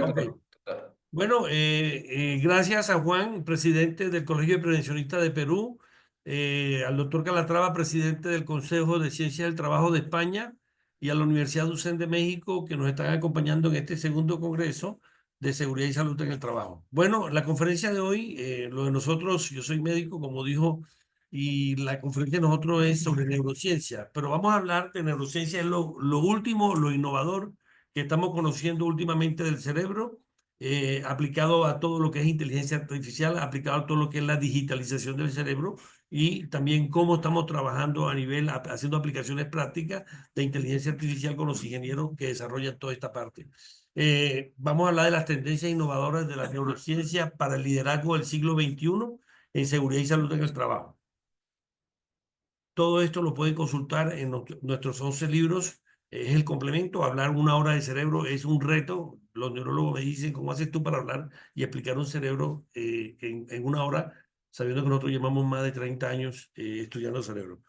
Ok. Bueno, gracias a Juan, presidente del Colegio de Prevencionistas de Perú, al doctor Calatrava, presidente del Consejo de Ciencias del Trabajo de España, y a la Universidad UCEN de México, que nos están acompañando en este segundo Congreso de Seguridad y Salud en el Trabajo. Bueno, la conferencia de hoy, lo de nosotros, yo soy médico, como dijo, y la conferencia de nosotros es sobre neurociencia, pero vamos a hablar de neurociencia, es lo último, lo innovador que estamos conociendo últimamente del cerebro, aplicado a todo lo que es inteligencia artificial, aplicado a todo lo que es la digitalización del cerebro y también cómo estamos trabajando a nivel, haciendo aplicaciones prácticas de inteligencia artificial con los ingenieros que desarrollan toda esta parte. Vamos a hablar de las tendencias innovadoras de la neurociencia para el liderazgo del siglo XXI en seguridad y salud en el trabajo. Todo esto lo pueden consultar en nuestros 11 libros. Es el complemento. Hablar una hora de cerebro es un reto. Los neurólogos me dicen, ¿cómo haces tú para hablar y explicar un cerebro en una hora, sabiendo que nosotros llevamos más de 30 años estudiando cerebro?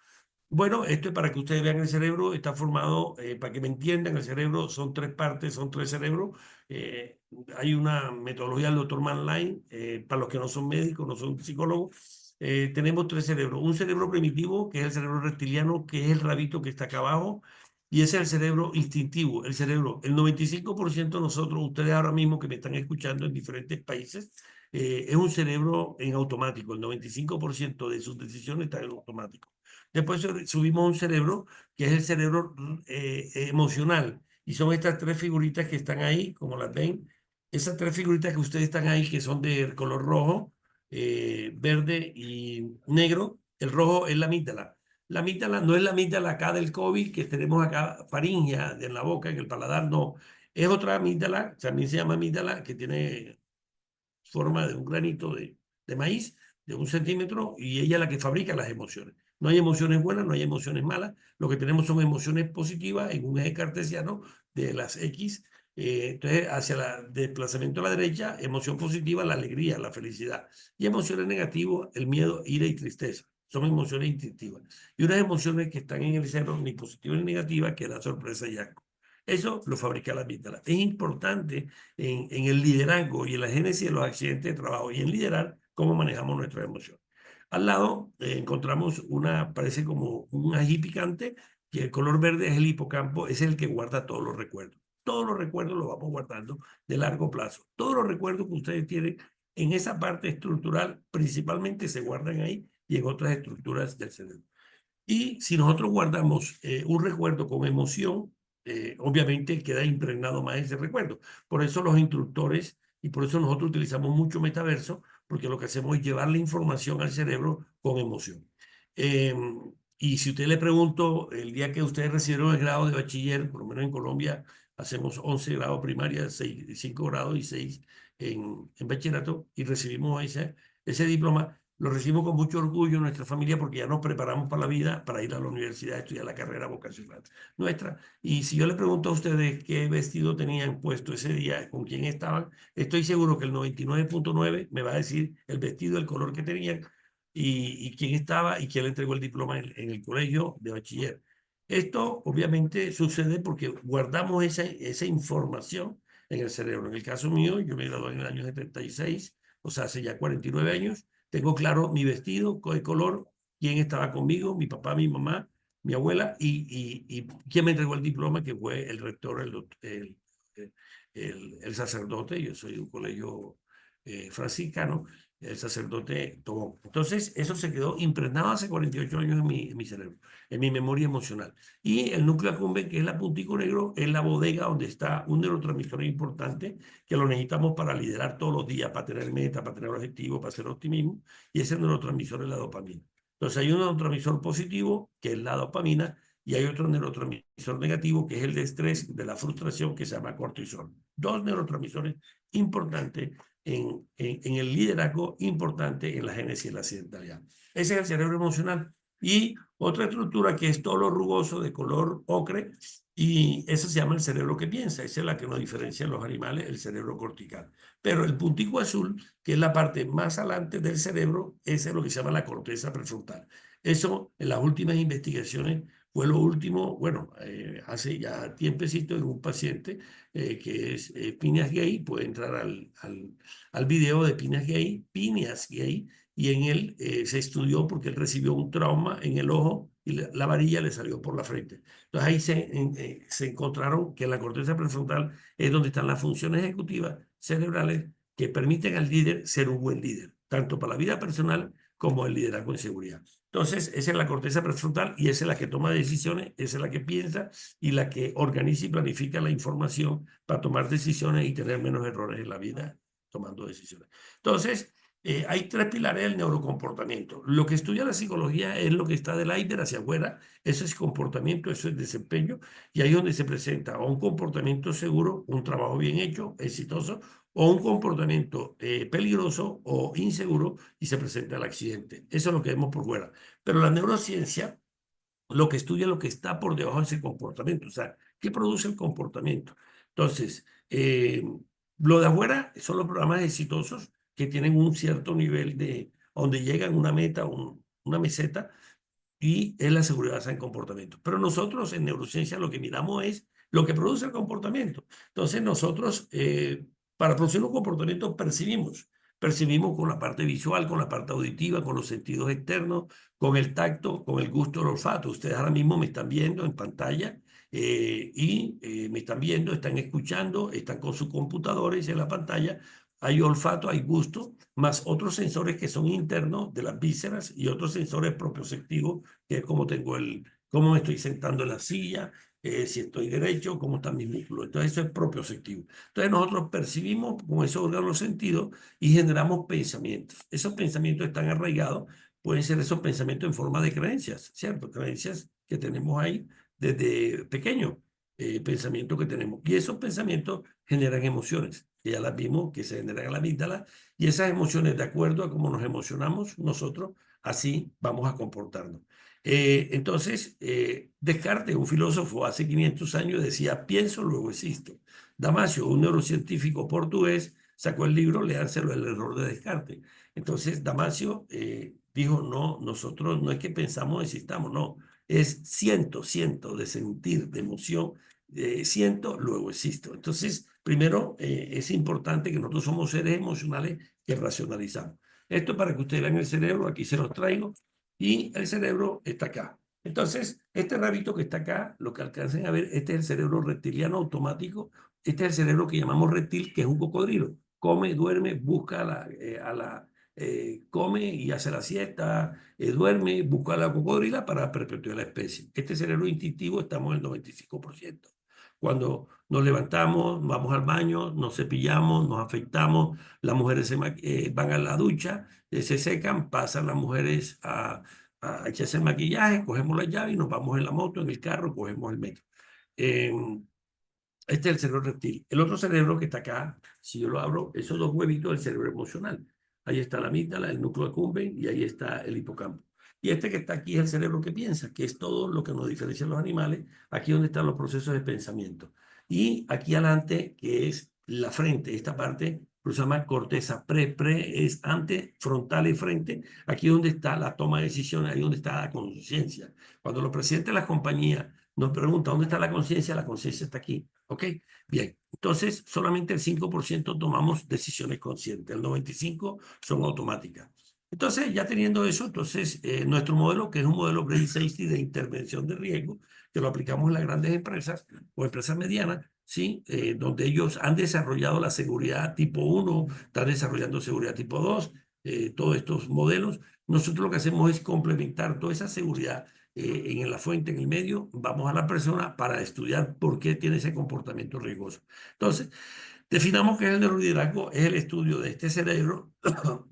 Bueno, esto es para que ustedes vean el cerebro. Está formado, para que me entiendan, el cerebro son tres partes, son tres cerebros. Eh, Hay una metodología del doctor Manline, para los que no son médicos, no son psicólogos. Tenemos tres cerebros. Un cerebro primitivo, que es el cerebro reptiliano, que es el rabito que está acá abajo, y ese es el cerebro instintivo, el cerebro. El 95% de nosotros, ustedes ahora mismo que me están escuchando en diferentes países, es un cerebro en automático. El 95% de sus decisiones están en automático. Después subimos un cerebro, que es el cerebro emocional. Y son estas tres figuritas que están ahí, como las ven. Esas tres figuritas que ustedes están ahí, que son de color rojo, verde y negro. El rojo es la amígdala. La amígdala no es la amígdala acá del COVID, que tenemos acá faringea en la boca, en el paladar, no. Es otra amígdala, también se llama amígdala, que tiene forma de un granito de maíz de 1 centímetro, y ella es la que fabrica las emociones. No hay emociones buenas, no hay emociones malas. Lo que tenemos son emociones positivas en un eje cartesiano de las X. Entonces, hacia el desplazamiento a la derecha, emoción positiva, la alegría, la felicidad. Y emociones negativas, el miedo, ira y tristeza. Son emociones instintivas. Y unas emociones que están en el cerebro, ni positivas ni negativas, que es la sorpresa y asco. Eso lo fabrica la amígdala. Es importante en el liderazgo y en la génesis de los accidentes de trabajo y en liderar cómo manejamos nuestras emociones. Al lado encontramos parece como un ají picante, que el color verde es el hipocampo, es el que guarda todos los recuerdos. Todos los recuerdos los vamos guardando de largo plazo. Todos los recuerdos que ustedes tienen en esa parte estructural principalmente se guardan ahí y en otras estructuras del cerebro. Y si nosotros guardamos un recuerdo con emoción, obviamente queda impregnado más ese recuerdo. Por eso los instructores y por eso nosotros utilizamos mucho metaverso, porque lo que hacemos es llevar la información al cerebro con emoción. Eh, y si usted le pregunto, el día que ustedes recibieron el grado de bachiller, por lo menos en Colombia, hacemos 11 grados primaria, 5 grados y 6 en bachillerato, y recibimos ese diploma. Lo recibimos con mucho orgullo en nuestra familia porque ya nos preparamos para la vida, para ir a la universidad a estudiar la carrera vocacional nuestra. Y si yo le pregunto a ustedes qué vestido tenían puesto ese día, con quién estaban, estoy seguro que el 99.9 me va a decir el vestido, el color que tenían y quién estaba y quién le entregó el diploma en el colegio de bachiller. Esto obviamente sucede porque guardamos esa información en el cerebro. En el caso mío, yo me gradué en el año 76, o sea, hace ya 49 años. Tengo claro mi vestido, el color, quién estaba conmigo, mi papá, mi mamá, mi abuela y quién me entregó el diploma, que fue el rector, el sacerdote. Yo soy de un colegio franciscano, el sacerdote Tobón. Entonces, eso se quedó impregnado hace 48 años en mi cerebro, en mi memoria emocional. Y el núcleo accumbens, que es la puntico negro, es la bodega donde está un neurotransmisor importante que lo necesitamos para liderar todos los días, para tener metas, para tener objetivos, para hacer optimismo, y ese neurotransmisor es la dopamina. Entonces hay un neurotransmisor positivo, que es la dopamina, y hay otro neurotransmisor negativo, que es el de estrés, de la frustración, que se llama cortisol. Dos neurotransmisores importantes en el liderazgo, importante en la génesis de la accidentalidad. Ese es el cerebro emocional. Y otra estructura que es todo lo rugoso de color ocre, y eso se llama el cerebro que piensa. Esa es la que nos diferencia en los animales, el cerebro cortical. Pero el puntico azul, que es la parte más adelante del cerebro, ese es lo que se llama la corteza prefrontal. Eso, en las últimas investigaciones, fue lo último, bueno, hace ya tiempecito en un paciente que es Phineas Gay, puede entrar al video de Phineas Gay, y en él se estudió porque él recibió un trauma en el ojo y la varilla le salió por la frente. Entonces ahí se encontraron que la corteza prefrontal es donde están las funciones ejecutivas cerebrales que permiten al líder ser un buen líder, tanto para la vida personal como el liderazgo en seguridad. Entonces, esa es la corteza prefrontal y esa es la que toma decisiones, esa es la que piensa y la que organiza y planifica la información para tomar decisiones y tener menos errores en la vida tomando decisiones. Entonces, hay tres pilares del neurocomportamiento. Lo que estudia la psicología es lo que está del aire hacia afuera, eso es comportamiento, eso es desempeño, y ahí es donde se presenta o un comportamiento seguro, un trabajo bien hecho, exitoso, o un comportamiento peligroso o inseguro y se presenta el accidente. Eso es lo que vemos por fuera. Pero la neurociencia lo que estudia lo que está por debajo de ese comportamiento, o sea, ¿qué produce el comportamiento? Entonces, lo de afuera son los programas exitosos que tienen un cierto nivel de, donde llegan a una meta, una meseta, y es la seguridad basada en comportamiento. Pero nosotros en neurociencia lo que miramos es lo que produce el comportamiento. Entonces nosotros, para producir un comportamiento, percibimos con la parte visual, con la parte auditiva, con los sentidos externos, con el tacto, con el gusto, el olfato. Ustedes ahora mismo me están viendo en pantalla me están viendo, están escuchando, están con sus computadores en la pantalla. Hay olfato, hay gusto, más otros sensores que son internos de las vísceras y otros sensores propioceptivos, que es como tengo cómo me estoy sentando en la silla, si estoy derecho, cómo están mis músculos. Entonces eso es propioceptivo. Entonces nosotros percibimos con esos órganos los sentidos y generamos pensamientos. Esos pensamientos están arraigados, pueden ser esos pensamientos en forma de creencias, ¿cierto? Creencias que tenemos ahí desde pequeño, pensamientos que tenemos. Y esos pensamientos generan emociones, que ya las vimos, que se generan en la amígdala, y esas emociones, de acuerdo a cómo nos emocionamos nosotros, así vamos a comportarnos. Entonces, Descartes, un filósofo hace 500 años, decía, pienso, luego existo. Damasio, un neurocientífico portugués, sacó el libro, léanselo, El error de Descartes. Entonces, Damasio dijo, no, nosotros no es que pensamos, existamos, no, es siento de sentir, de emoción, siento, luego existo. Entonces, primero, es importante que nosotros somos seres emocionales que racionalizamos. Esto para que ustedes vean el cerebro, aquí se los traigo, y el cerebro está acá. Entonces, este rabito que está acá, lo que alcancen a ver, este es el cerebro reptiliano automático, este es el cerebro que llamamos reptil, que es un cocodrilo. Come, duerme, busca come y hace la siesta, duerme, busca a la cocodrila para perpetuar la especie. Este cerebro instintivo estamos en el 95%. Cuando nos levantamos, vamos al baño, nos cepillamos, nos afeitamos, las mujeres van a la ducha, se secan, pasan las mujeres a echarse el maquillaje, cogemos la llave y nos vamos en la moto, en el carro, cogemos el metro. Este es el cerebro reptil. El otro cerebro que está acá, si yo lo abro, esos dos huevitos del cerebro emocional. Ahí está la amígdala, el núcleo accumbens y ahí está el hipocampo. Y este que está aquí es el cerebro que piensa, que es todo lo que nos diferencia de los animales. Aquí donde están los procesos de pensamiento. Y aquí adelante, que es la frente, esta parte se llama corteza pre es ante, frontal y frente. Aquí donde está la toma de decisiones, ahí donde está la conciencia. Cuando los presidentes de las compañías nos preguntan dónde está la conciencia está aquí. ¿Ok? Bien, entonces solamente el 5% tomamos decisiones conscientes, el 95% son automáticas. Entonces, ya teniendo eso, entonces nuestro modelo, que es un modelo Brain Safety de intervención de riesgo, que lo aplicamos en las grandes empresas o empresas medianas, ¿sí? Donde ellos han desarrollado la seguridad tipo 1, están desarrollando seguridad tipo 2, todos estos modelos. Nosotros lo que hacemos es complementar toda esa seguridad en la fuente, en el medio, vamos a la persona para estudiar por qué tiene ese comportamiento riesgoso. Entonces, definamos que el neuroliderazgo es el estudio de este cerebro,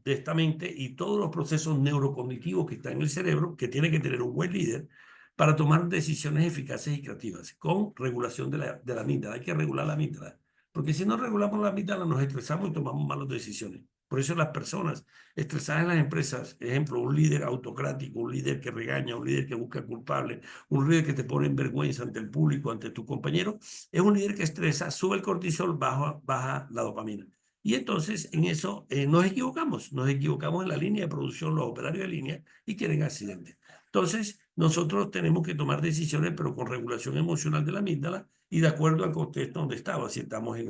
de esta mente y todos los procesos neurocognitivos que están en el cerebro, que tiene que tener un buen líder para tomar decisiones eficaces y creativas, con regulación de la amígdala. Hay que regular la amígdala, porque si no regulamos la amígdala nos estresamos y tomamos malas decisiones. Por eso las personas estresadas en las empresas, ejemplo, un líder autocrático, un líder que regaña, un líder que busca culpables, un líder que te pone en vergüenza ante el público, ante tu compañero, es un líder que estresa, sube el cortisol, baja la dopamina. Y entonces en eso nos equivocamos en la línea de producción, los operarios de línea, y tienen accidentes. Entonces, nosotros tenemos que tomar decisiones, pero con regulación emocional de la amígdala y de acuerdo al contexto donde estaba. Si estamos en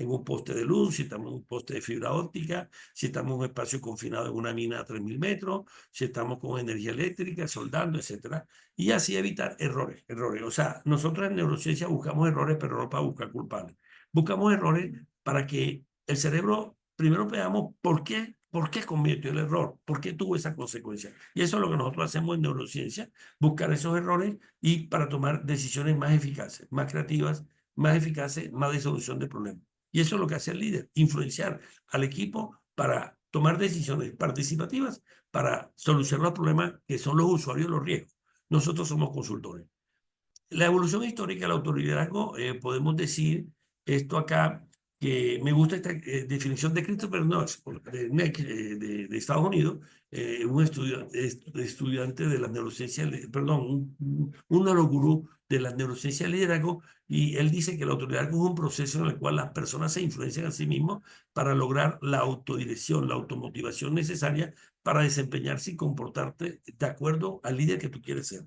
un poste de luz, si estamos en un poste de fibra óptica, si estamos en un espacio confinado en una mina a 3.000 metros, si estamos con energía eléctrica, soldando, etcétera. Y así evitar errores. O sea, nosotros en neurociencia buscamos errores, pero no para buscar culpables. Buscamos errores para que el cerebro primero veamos por qué cometió el error, por qué tuvo esa consecuencia. Y eso es lo que nosotros hacemos en neurociencia, buscar esos errores y para tomar decisiones más eficaces, más creativas, más eficaces, más de solución de problemas. Y eso es lo que hace el líder, influenciar al equipo para tomar decisiones participativas para solucionar los problemas que son los usuarios los riesgos. Nosotros somos consultores. La evolución histórica del autoliderazgo, podemos decir esto acá, que me gusta esta definición de Christopher Knox, de Estados Unidos, un estudiante de la neurociencia, perdón, un neurogurú de la neurociencia del liderazgo, y él dice que el autoliderazgo es un proceso en el cual las personas se influencian a sí mismos para lograr la autodirección, la automotivación necesaria para desempeñarse y comportarte de acuerdo al líder que tú quieres ser.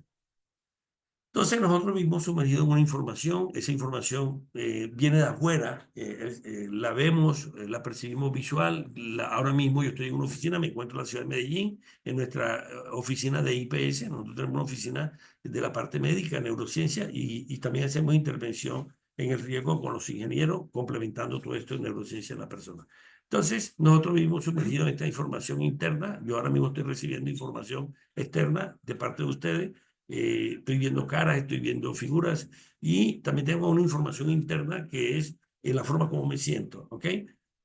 Entonces nosotros vimos sumergido en una información, esa información viene de afuera, la vemos, la percibimos visual. Ahora mismo yo estoy en una oficina, me encuentro en la ciudad de Medellín, en nuestra oficina de IPS, nosotros tenemos una oficina de la parte médica, neurociencia, y también hacemos intervención en el riesgo con los ingenieros, complementando todo esto en neurociencia de la persona. Entonces, nosotros vivimos sumergidos en esta información interna. Yo ahora mismo estoy recibiendo información externa de parte de ustedes, estoy viendo caras, estoy viendo figuras y también tengo una información interna que es en la forma como me siento, ¿ok?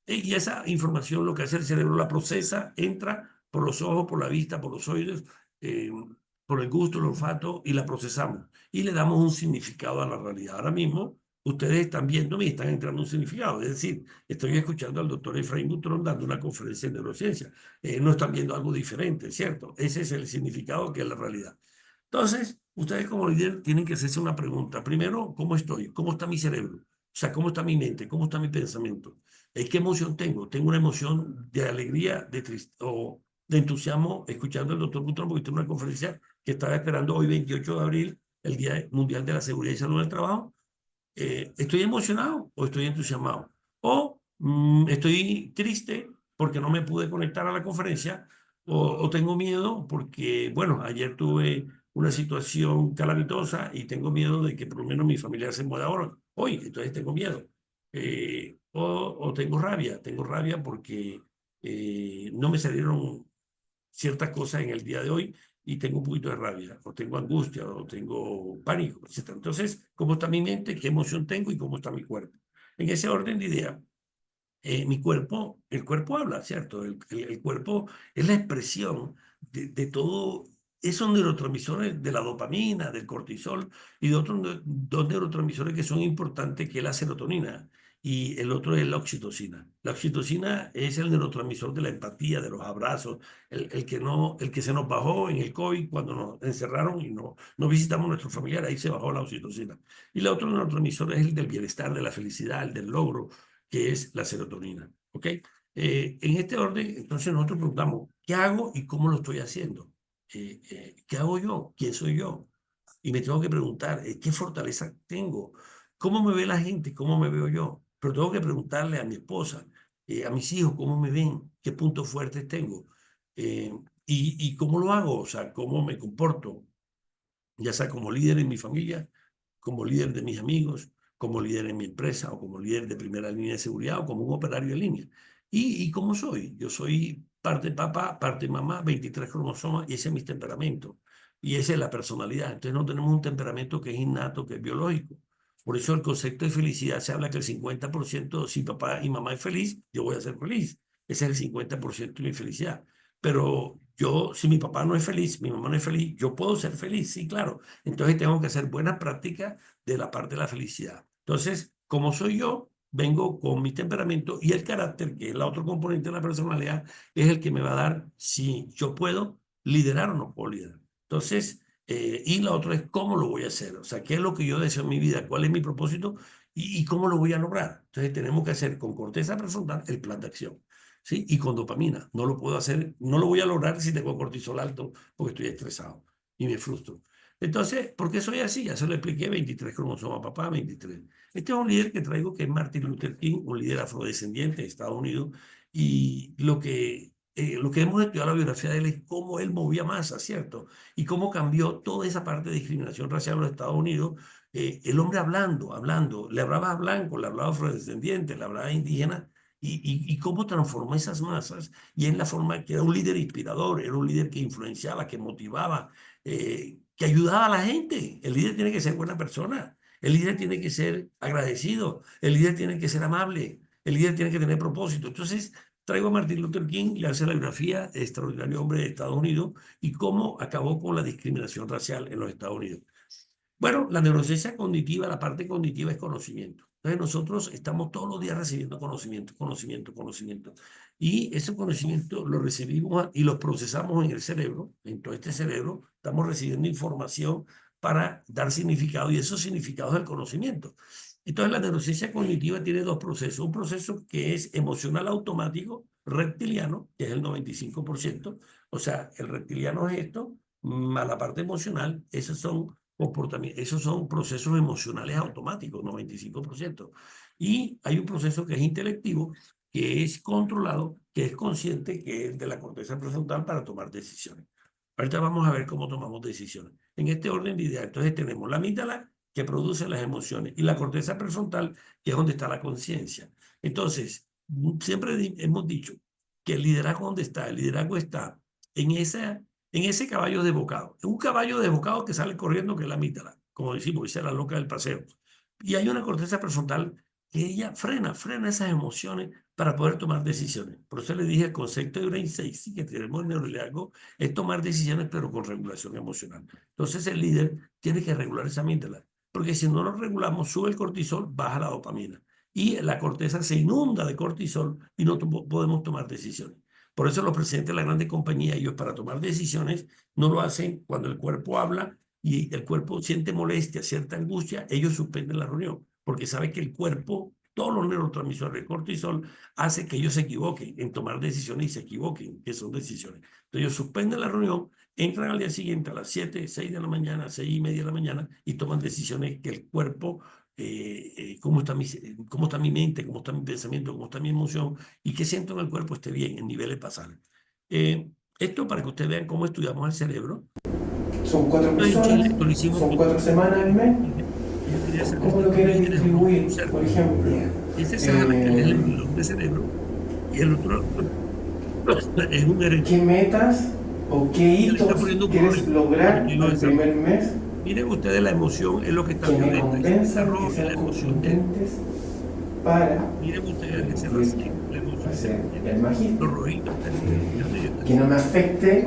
Y esa información lo que hace el cerebro la procesa, entra por los ojos, por la vista, por los oídos, eh, por el gusto, el olfato y la procesamos y le damos un significado a la realidad. Ahora mismo ustedes están viéndome y están entrando un significado, es decir, estoy escuchando al doctor Efraín Butrón dando una conferencia en neurociencia. No están viendo algo diferente, ¿cierto? Ese es el significado que es la realidad. Entonces, ustedes como líder tienen que hacerse una pregunta. Primero, ¿cómo estoy? ¿Cómo está mi cerebro? O sea, ¿cómo está mi mente? ¿Cómo está mi pensamiento? ¿Qué emoción tengo? ¿Tengo una emoción de alegría, de tristeza o de entusiasmo escuchando al doctor Butrón porque tengo una conferencia que estaba esperando hoy, 28 de abril, el Día Mundial de la Seguridad y Salud del Trabajo? ¿Estoy emocionado o estoy entusiasmado? O estoy triste porque no me pude conectar a la conferencia o tengo miedo porque, bueno, ayer tuve una situación calamitosa y tengo miedo de que por lo menos mi familia se muera ahora, hoy, entonces tengo miedo. O tengo rabia porque no me salieron ciertas cosas en el día de hoy y tengo un poquito de rabia, o tengo angustia, o tengo pánico, etc. Entonces, ¿cómo está mi mente? ¿Qué emoción tengo? ¿Y cómo está mi cuerpo? En ese orden de idea, mi cuerpo, el cuerpo habla, ¿cierto? El cuerpo es la expresión de todo esos neurotransmisores de la dopamina, del cortisol y de otros dos neurotransmisores que son importantes, que es la serotonina y el otro es la oxitocina. La oxitocina es el neurotransmisor de la empatía, de los abrazos, el que se nos bajó en el COVID cuando nos encerraron y no visitamos a nuestros familiares, ahí se bajó la oxitocina. Y el otro neurotransmisor es el del bienestar, de la felicidad, el del logro, que es la serotonina. ¿Ok? En este orden, entonces nosotros preguntamos, ¿qué hago y cómo lo estoy haciendo? ¿Qué hago yo? ¿Quién soy yo? Y me tengo que preguntar, ¿qué fortaleza tengo? ¿Cómo me ve la gente? ¿Cómo me veo yo? Pero tengo que preguntarle a mi esposa, a mis hijos, ¿cómo me ven? ¿Qué puntos fuertes tengo? Eh, y cómo lo hago, o sea, cómo me comporto, ya sea como líder en mi familia, como líder de mis amigos, como líder en mi empresa o como líder de primera línea de seguridad o como un operario en línea. ¿Y cómo soy? Yo soy parte papá, parte mamá, 23 cromosomas y ese es mi temperamento. Y esa es la personalidad. Entonces no tenemos un temperamento que es innato, que es biológico. Por eso el concepto de felicidad se habla que el 50%, si papá y mamá es feliz, yo voy a ser feliz. Ese es el 50% de mi felicidad. Pero yo, si mi papá no es feliz, mi mamá no es feliz, yo puedo ser feliz, sí, claro. Entonces tengo que hacer buenas prácticas de la parte de la felicidad. Entonces, como soy yo, vengo con mi temperamento y el carácter, que es el otro componente de la personalidad, es el que me va a dar si yo puedo liderar o no puedo liderar. Entonces, y la otra es cómo lo voy a hacer, o sea, qué es lo que yo deseo en mi vida, cuál es mi propósito y cómo lo voy a lograr. Entonces, tenemos que hacer con corteza prefrontal el plan de acción. ¿Sí? Y con dopamina. No lo puedo hacer, no lo voy a lograr si tengo cortisol alto porque estoy estresado. y me frustro. Entonces, ¿por qué soy así? Ya se lo expliqué, 23 cromosomas papá, 23. Este es un líder que traigo que es Martin Luther King, un líder afrodescendiente de Estados Unidos, y lo que hemos estudiado la biografía de él es cómo él movía masa, ¿cierto? Y cómo cambió toda esa parte de discriminación racial en los Estados Unidos. El hombre hablando, le hablaba a blanco, le hablaba a afrodescendiente, le hablaba a indígena, y cómo transformó esas masas, y en la forma que era un líder inspirador, era un líder que influenciaba, que motivaba, que ayudaba a la gente. El líder tiene que ser buena persona, el líder tiene que ser agradecido, el líder tiene que ser amable, el líder tiene que tener propósito. Entonces, traigo a Martin Luther King, le hace la biografía de extraordinario hombre de Estados Unidos y cómo acabó con la discriminación racial en los Estados Unidos. Bueno, la neurociencia cognitiva, la parte cognitiva es conocimiento. Entonces nosotros estamos todos los días recibiendo conocimiento, conocimiento, conocimiento. Y ese conocimiento lo recibimos y lo procesamos en el cerebro, en todo este cerebro. Estamos recibiendo información para dar significado y esos significados del conocimiento. Entonces la neurociencia cognitiva tiene dos procesos. Un proceso que es emocional automático, reptiliano, que es el 95%. O sea, el reptiliano es esto, más la parte emocional, esos son esos son procesos emocionales automáticos, 95%. Y hay un proceso que es intelectivo, que es controlado, que es consciente, que es de la corteza prefrontal para tomar decisiones. Ahorita vamos a ver cómo tomamos decisiones. En este orden de ideas, entonces tenemos la amígdala, que produce las emociones, y la corteza prefrontal, que es donde está la conciencia. Entonces, siempre hemos dicho que el liderazgo, ¿dónde está? El liderazgo está en ese caballo desbocado. Es un caballo desbocado que sale corriendo, que es la amígdala, como decimos, esa es la loca del paseo. Y hay una corteza prefrontal que ella frena esas emociones para poder tomar decisiones. Por eso le dije el concepto de brain safety que tenemos en neuroliderazgo es tomar decisiones, pero con regulación emocional. Entonces el líder tiene que regular esa amígdala, porque si no lo regulamos, sube el cortisol, baja la dopamina. Y la corteza se inunda de cortisol y no podemos tomar decisiones. Por eso los presidentes de la grande compañía, ellos para tomar decisiones, no lo hacen cuando el cuerpo habla y el cuerpo siente molestia, cierta angustia, ellos suspenden la reunión, porque saben que el cuerpo, todos los neurotransmisores de cortisol, hace que ellos se equivoquen en tomar decisiones y se equivoquen, que son decisiones. Entonces ellos suspenden la reunión, entran al día siguiente a las 7, 6 de la mañana, 6:30 de la mañana y toman decisiones que el cuerpo cómo está mi mente, cómo está mi pensamiento, cómo está mi emoción y qué siento en el cuerpo esté bien en niveles basales. Esto para que ustedes vean cómo estudiamos el cerebro. Son 4 personas, son 4 semanas al mes. ¿Cómo lo quieren distribuir, por ejemplo? Ese es el reloj de cerebro y el otro es un erector. ¿Qué metas o qué hitos quieres lograr el primer mes? Miren ustedes, la emoción es lo que está que me violenta. compensan, que sean contundentes para miren ustedes que se hacer el magíster. los rojitos Que no me afecte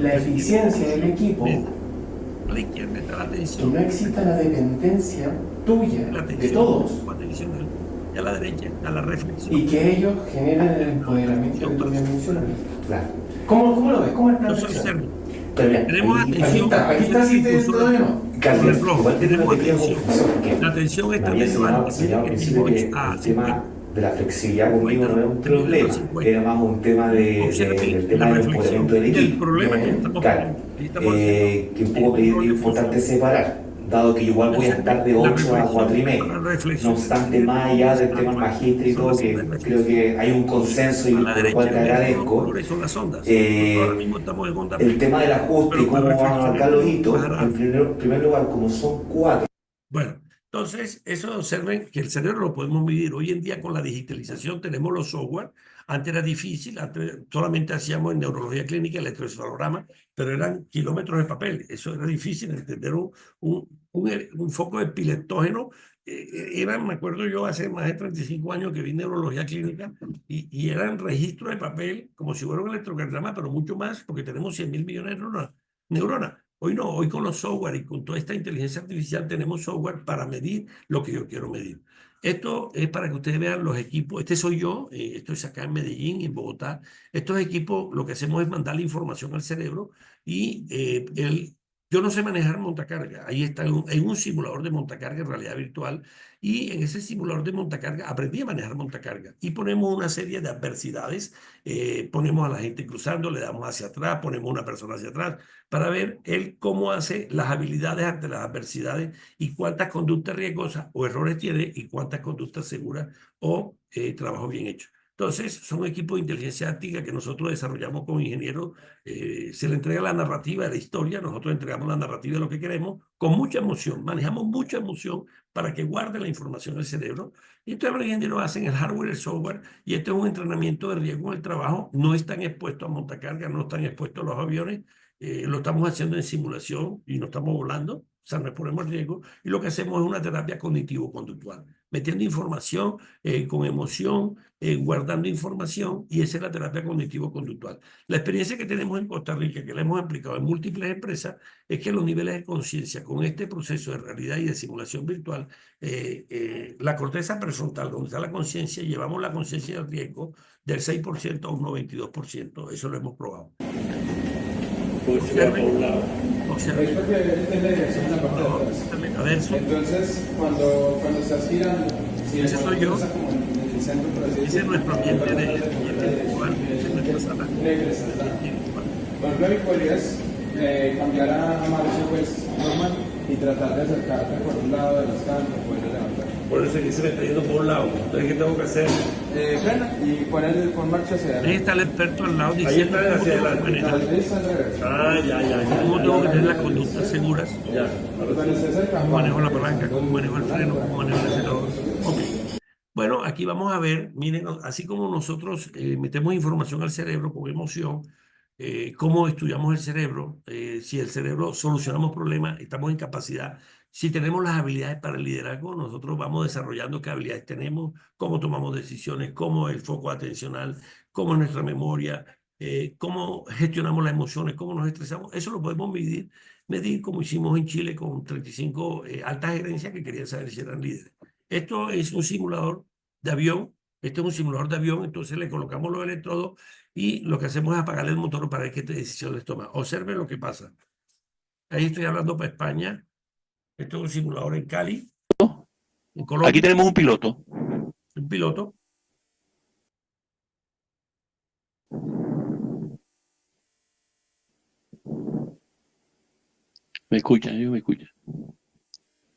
la eficiencia del equipo. A la izquierda está la Que atención. no exista la dependencia tuya de todos. Y a la derecha está la reflexión. Y que ellos generen el empoderamiento que tú me mencionas. Claro. ¿Cómo lo ves? ¿Cómo es la reflexión? Pero bien, tenemos atención. Aquí está, si te lo digo. Tenemos atención. La atención está bien mental. señalado al principio que el tema de la flexibilidad conmigo no es un problema, era más un tema del tema del empoderamiento del equipo. El problema es que estamos que un poco es importante separar, dado que igual voy a estar de 8 a 4:30. No obstante, más allá del tema magíster y todo, que creo que hay un consenso y por lo cual te agradezco, el tema del ajuste y cómo van a marcar los hitos, en primer lugar, como son 4. Bueno, entonces, eso observen que el cerebro lo podemos medir. Hoy en día con la digitalización tenemos los software. Antes era difícil, antes solamente hacíamos en neurología clínica electroencefalograma, pero eran kilómetros de papel. Eso era difícil entender un foco epileptógeno. Me acuerdo yo hace más de 35 años que vi neurología clínica y eran registros de papel como si fuera un electrocardiograma, pero mucho más porque tenemos 100.000 millones de neuronas. Hoy no, hoy con los software y con toda esta inteligencia artificial tenemos software para medir lo que yo quiero medir. Esto es para que ustedes vean los equipos. Este soy yo, esto es acá en Medellín, en Bogotá. Estos equipos lo que hacemos es mandar la información al cerebro y Yo no sé manejar montacarga. Ahí está en un simulador de montacarga en realidad virtual. Y en ese simulador de montacarga aprendí a manejar montacarga. Y ponemos una serie de adversidades. Ponemos a la gente cruzando, le damos hacia atrás, ponemos una persona hacia atrás para ver él cómo hace las habilidades ante las adversidades y cuántas conductas riesgosas o errores tiene y cuántas conductas seguras o trabajo bien hecho. Entonces, son equipos de inteligencia táctica que nosotros desarrollamos con ingenieros. Se le entrega la narrativa de la historia, nosotros entregamos la narrativa de lo que queremos con mucha emoción, manejamos mucha emoción para que guarde la información del cerebro. Y entonces los ingenieros hacen el hardware y el software, y este es un entrenamiento de riesgo en el trabajo. No están expuestos a montacargas, no están expuestos a los aviones, lo estamos haciendo en simulación y no estamos volando, o sea, no ponemos riesgo, y lo que hacemos es una terapia cognitivo-conductual, metiendo información con emoción, guardando información, y esa es la terapia cognitivo-conductual. La experiencia que tenemos en Costa Rica, que la hemos aplicado en múltiples empresas, es que los niveles de conciencia con este proceso de realidad y de simulación virtual, la corteza prefrontal, donde está la conciencia, llevamos la conciencia del riesgo del 6% a un 92%. Eso lo hemos probado. Observen. Es porque es la dirección en la parte de atrás. Entonces, cuando estás girando, si ese soy yo. En el centro, por así Ese es nuestro ambiente virtual. Esa es nuestra sala. Bueno, mi cualidad es cambiar a Mauricio, pues, normal, y tratar de acercarte por un lado de las cámaras, poder levantar. Por eso aquí se me está yendo por un lado. Entonces, ¿qué tengo que hacer? Frena y con marcha hacia adelante. Ahí está el experto al lado diciendo cómo hacia tengo que adelante. manejar. Ahí está al revés. ¿Cómo tengo que tener las conductas seguras? Cuando estés cerca, ¿Cómo manejo la palanca? ¿Cómo manejo el freno? ¿Cómo manejo el acelerador? Ok. Bueno, aquí vamos a ver, miren, así como nosotros metemos información al cerebro con emoción, cómo estudiamos el cerebro, si el cerebro solucionamos problemas, estamos en capacidad. Si tenemos las habilidades para el liderazgo, nosotros vamos desarrollando qué habilidades tenemos, cómo tomamos decisiones, cómo el foco atencional, cómo es nuestra memoria, cómo gestionamos las emociones, cómo nos estresamos. Eso lo podemos medir como hicimos en Chile con 35 altas gerencias que querían saber si eran líderes. Esto es un simulador de avión. Este es un simulador de avión, entonces le colocamos los electrodos y lo que hacemos es apagarle el motor para ver qué decisiones toma. Observen lo que pasa. Ahí estoy hablando para España. Esto es un simulador en Cali, en Colombia. Aquí tenemos un piloto. Un piloto. Me escuchan, ellos me escuchan.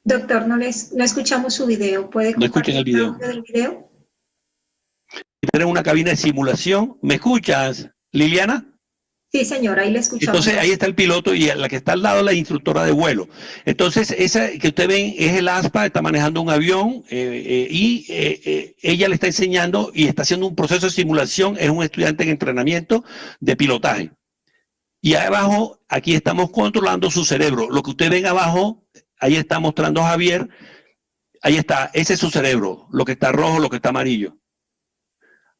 Doctor, no escuchamos su video. ¿Puede compartir el video? Del video? Tenemos una cabina de simulación. ¿Me escuchas, Liliana? Sí, señora, ahí le escuchamos. Entonces, ahí está el piloto y la que está al lado es la instructora de vuelo. Entonces, esa que usted ven es el ASPA, está manejando un avión y ella le está enseñando y está haciendo un proceso de simulación. Es un estudiante en entrenamiento de pilotaje. Y abajo, aquí estamos controlando su cerebro. Lo que usted ven abajo, ahí está mostrando Javier. Ahí está, ese es su cerebro. Lo que está rojo, lo que está amarillo.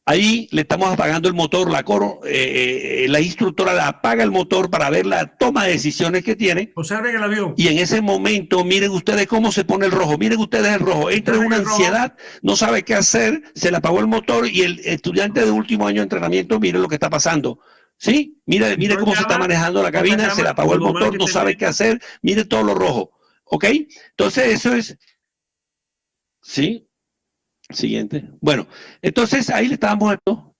Ahí le estamos apagando el motor, la instructora le apaga el motor para ver la toma de decisiones que tiene. Observen el avión. Y en ese momento, miren ustedes cómo se pone el rojo. Miren ustedes el rojo. Entra en una ansiedad, no sabe qué hacer, se le apagó el motor y el estudiante de último año de entrenamiento, miren lo que está pasando. ¿Sí? Mire cómo se está manejando la cabina, se le apagó el motor, no sabe qué hacer, mire todo lo rojo. ¿Ok? Entonces eso es... ¿Sí? Siguiente. Bueno, entonces ahí le estábamos dando.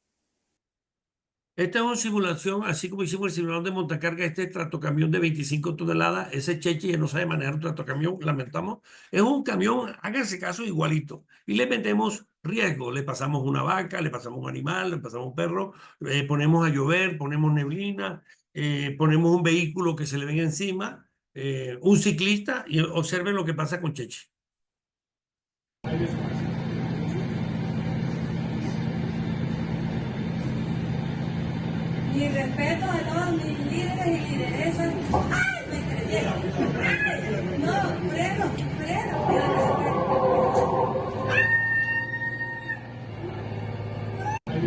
Esta es una simulación, así como hicimos el simulador de montacarga, este tractocamión de 25 toneladas, ese Cheche ya no sabe manejar un tractocamión, lamentamos. Es un camión, háganse caso, igualito. Y le metemos riesgo, le pasamos una vaca, le pasamos un animal, le pasamos un perro, ponemos a llover, ponemos neblina, ponemos un vehículo que se le venga encima, un ciclista, y observen lo que pasa con Cheche. Mi respeto a todos mis líderes y lideresas. ¡Ay! Me estrellé. ¡Ay! No, freno.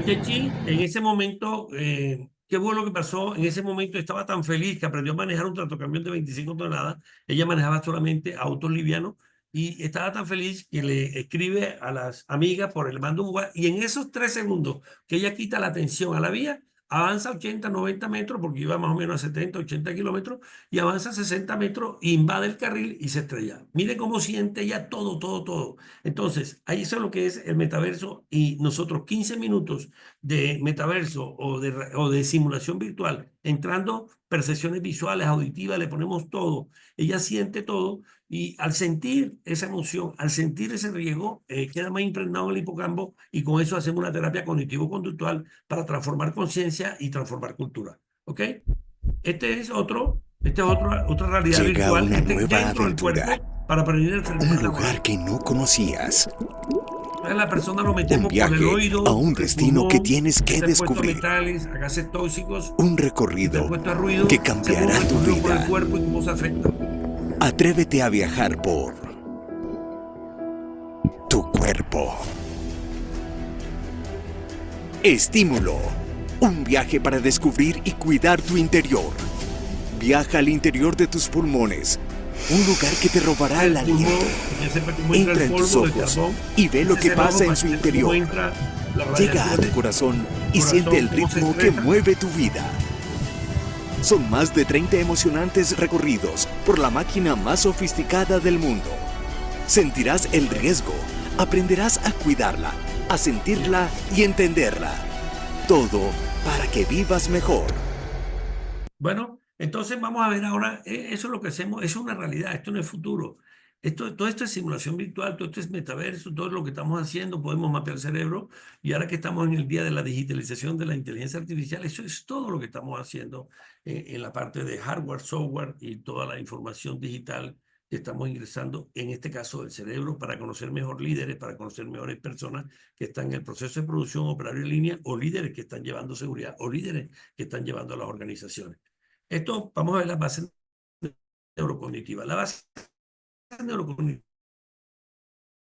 Chechi, en ese momento, ¿qué fue lo que pasó? En ese momento estaba tan feliz que aprendió a manejar un tractocamión de 25 toneladas. Ella manejaba solamente autos livianos y estaba tan feliz que le escribe a las amigas por el mando un WhatsApp. Y en esos 3 segundos que ella quita la atención a la vía, avanza 80, 90 metros, porque iba más o menos a 70, 80 kilómetros, y avanza 60 metros, invade el carril y se estrella. Mire cómo siente ya todo, todo, todo. Entonces, ahí eso es lo que es el metaverso, y nosotros 15 minutos de metaverso o de simulación virtual, entrando percepciones visuales, auditivas, le ponemos todo, ella siente todo, y al sentir esa emoción, al sentir ese riesgo, queda más impregnado en el hipocampo, y con eso hacemos una terapia cognitivo-conductual para transformar conciencia y transformar cultura. ¿Ok? Esta es otra realidad Llega virtual una nueva dentro del aventura, cuerpo para prevenir el un fenómeno lugar laboral. que no conocías, La persona lo un metemos por el viaje oído, a un por el destino que pulmón, tienes que está expuesto a descubrir, metales, a gases tóxicos, un está recorrido expuesto a ruido, que se mueve cambiará tu por el vida. cuerpo y cómo se afecta. Atrévete a viajar por tu cuerpo. Estímulo, un viaje para descubrir y cuidar tu interior. Viaja al interior de tus pulmones, un lugar que te robará el aliento. Ya sepa cómo Entra el en tus polvo del ojos carbón, y ve lo ese que cerrado pasa en para su que sepa cómo interior. entra la Llega a tu radiación corazón y corazón, siente el cómo se ritmo que expresa. mueve tu vida. Son más de 30 emocionantes recorridos por la máquina más sofisticada del mundo. Sentirás el riesgo, aprenderás a cuidarla, a sentirla y entenderla. Todo para que vivas mejor. Bueno, entonces vamos a ver ahora, eso es lo que hacemos, eso es una realidad, esto no es futuro. Todo esto es simulación virtual, todo esto es metaverso, todo lo que estamos haciendo, podemos mapear el cerebro, y ahora que estamos en el día de la digitalización de la inteligencia artificial, eso es todo lo que estamos haciendo en la parte de hardware, software y toda la información digital que estamos ingresando, en este caso del cerebro, para conocer mejor líderes, para conocer mejores personas que están en el proceso de producción, operario en línea, o líderes que están llevando seguridad, o líderes que están llevando a las organizaciones. Esto, vamos a ver la base neurocognitiva. La base neurocognitiva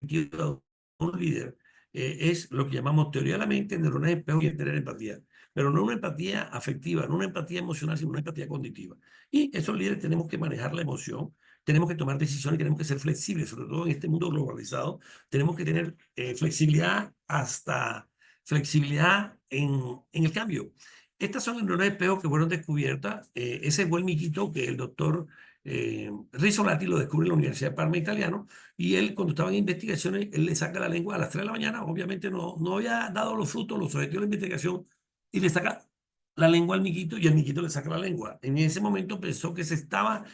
de un líder es lo que llamamos teoría de la mente, neuronas espejo y tener empatía. Pero no una empatía afectiva, no una empatía emocional, sino una empatía cognitiva. Y esos líderes tenemos que manejar la emoción, tenemos que tomar decisiones, tenemos que ser flexibles, sobre todo en este mundo globalizado. Tenemos que tener flexibilidad, hasta flexibilidad en el cambio. Estas son las neuronas espejo que fueron descubiertas. Ese fue el miquito que el doctor Rizzolatti lo descubre en la Universidad de Parma, italiano, y él, cuando estaba en investigaciones, él le saca la lengua a las 3 de la mañana, obviamente no había dado los frutos, los objetivos de la investigación, y le saca la lengua al miquito, y el miquito le saca la lengua. En ese momento pensó que se estaba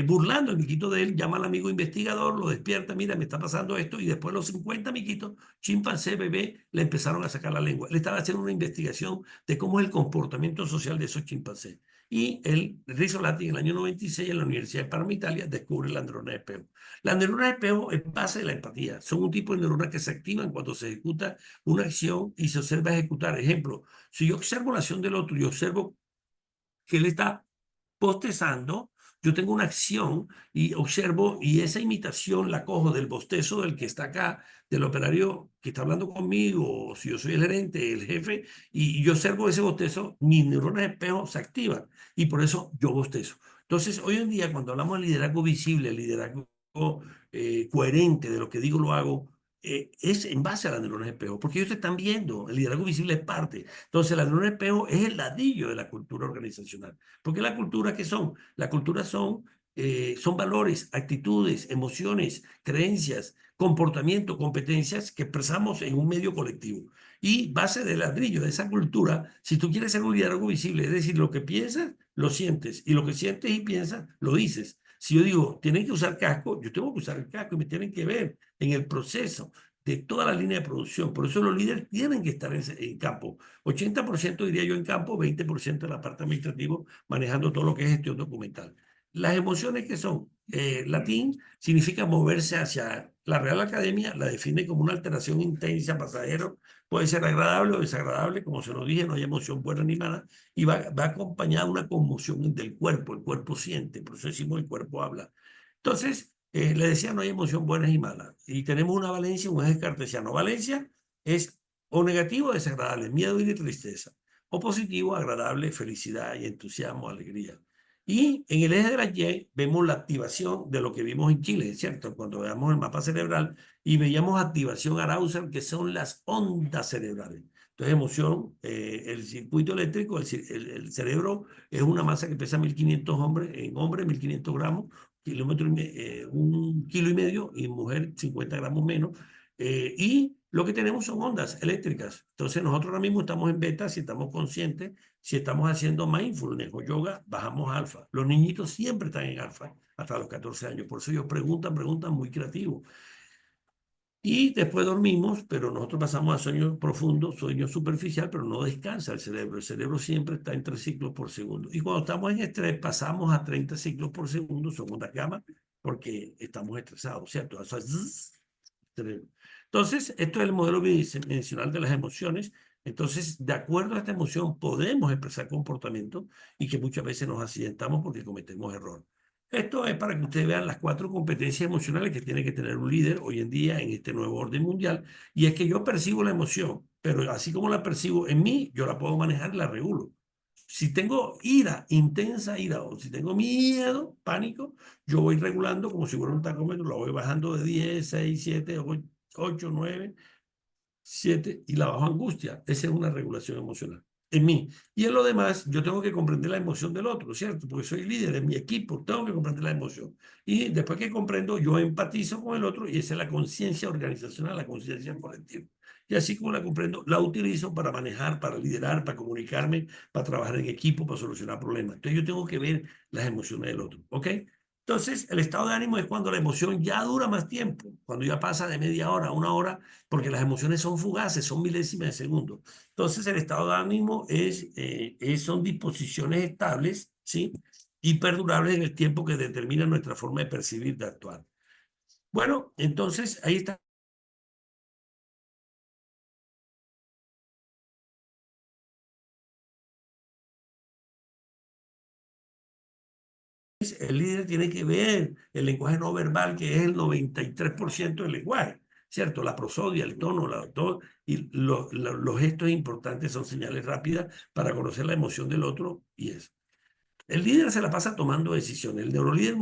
burlando el miquito de él, llama al amigo investigador, lo despierta, mira, me está pasando esto, y después los 50 miquitos, chimpancé, bebé, le empezaron a sacar la lengua. Él estaba haciendo una investigación de cómo es el comportamiento social de esos chimpancés. Y él, Rizzolatti, en el año 96, en la Universidad de Parma, Italia, descubre la neurona de espejo. Las neuronas de espejo es base de la empatía. Son un tipo de neuronas que se activan cuando se ejecuta una acción y se observa ejecutar. Ejemplo, si yo observo la acción del otro y observo que él está bostezando, yo tengo una acción y observo, y esa imitación la cojo del bostezo del que está acá, del operario que está hablando conmigo, o si yo soy el gerente, el jefe, y yo observo ese bostezo, mis neuronas de espejo se activan, y por eso yo bostezo. Entonces, hoy en día, cuando hablamos de liderazgo visible, liderazgo coherente, de lo que digo lo hago, es en base a las neuronas de espejo, porque ellos te están viendo, el liderazgo visible es parte. Entonces, la neurona de espejo es el ladrillo de la cultura organizacional. Porque la cultura, ¿qué son? La cultura son valores, actitudes, emociones, creencias, comportamiento, competencias que expresamos en un medio colectivo. Y base del ladrillo de esa cultura, si tú quieres ser un liderazgo visible, es decir, lo que piensas, lo sientes, y lo que sientes y piensas, lo dices. Si yo digo, tienen que usar casco, yo tengo que usar el casco y me tienen que ver en el proceso de toda la línea de producción. Por eso los líderes tienen que estar en campo. 80% diría yo en campo, 20% en la parte administrativa, manejando todo lo que es gestión documental. Las emociones que son, latín significa moverse hacia la Real Academia, la define como una alteración intensa, pasajero, puede ser agradable o desagradable, como se lo dije, no hay emoción buena ni mala, y va acompañada de una conmoción del cuerpo, el cuerpo siente, por eso decimos el cuerpo habla. Entonces, le decía, no hay emoción buena y mala, y tenemos una valencia, un eje cartesiano. Valencia es o negativo o desagradable, miedo y tristeza, o positivo, agradable, felicidad y entusiasmo, alegría. Y en el eje de la Y vemos la activación de lo que vimos en Chile, ¿cierto? Cuando veamos el mapa cerebral y veíamos activación arousal, que son las ondas cerebrales. Entonces, emoción, el circuito eléctrico, el cerebro es una masa que pesa 1.500 en hombre 1.500 gramos, 1,5 kilos, y mujer 50 gramos menos. Y lo que tenemos son ondas eléctricas. Entonces, nosotros ahora mismo estamos en beta si estamos conscientes, si estamos haciendo mindfulness o yoga, bajamos a alfa. Los niñitos siempre están en alfa hasta los 14 años. Por eso ellos preguntan muy creativos. Y después dormimos, pero nosotros pasamos a sueño profundo, sueño superficial, pero no descansa el cerebro. El cerebro siempre está en 3 ciclos por segundo. Y cuando estamos en estrés, pasamos a 30 ciclos por segundo, segunda cama, porque estamos estresados, ¿cierto? Eso es cerebro. Entonces, esto es el modelo bidimensional de las emociones. Entonces, de acuerdo a esta emoción, podemos expresar comportamientos y que muchas veces nos accidentamos porque cometemos errores. Esto es para que ustedes vean las 4 competencias emocionales que tiene que tener un líder hoy en día en este nuevo orden mundial. Y es que yo percibo la emoción, pero así como la percibo en mí, yo la puedo manejar y la regulo. Si tengo ira, intensa ira, o si tengo miedo, pánico, yo voy regulando como si fuera un tacómetro, la voy bajando de 10, 6, 7, 8, 9, 7 y la bajo a angustia. Esa es una regulación emocional en mí. Y en lo demás, yo tengo que comprender la emoción del otro, ¿cierto? Porque soy líder en mi equipo, tengo que comprender la emoción. Y después que comprendo, yo empatizo con el otro y esa es la conciencia organizacional, la conciencia colectiva. Y así como la comprendo, la utilizo para manejar, para liderar, para comunicarme, para trabajar en equipo, para solucionar problemas. Entonces yo tengo que ver las emociones del otro, ¿ok? Entonces, el estado de ánimo es cuando la emoción ya dura más tiempo, cuando ya pasa de media hora a 1 hora, porque las emociones son fugaces, son milésimas de segundo. Entonces, el estado de ánimo son disposiciones estables, ¿sí? Y perdurables en el tiempo que determina nuestra forma de percibir, de actuar. Bueno, entonces, ahí está. El líder tiene que ver el lenguaje no verbal, que es el 93% del lenguaje, ¿cierto? La prosodia, el tono, y los gestos importantes son señales rápidas para conocer la emoción del otro y eso. El líder se la pasa tomando decisiones. El neurolíder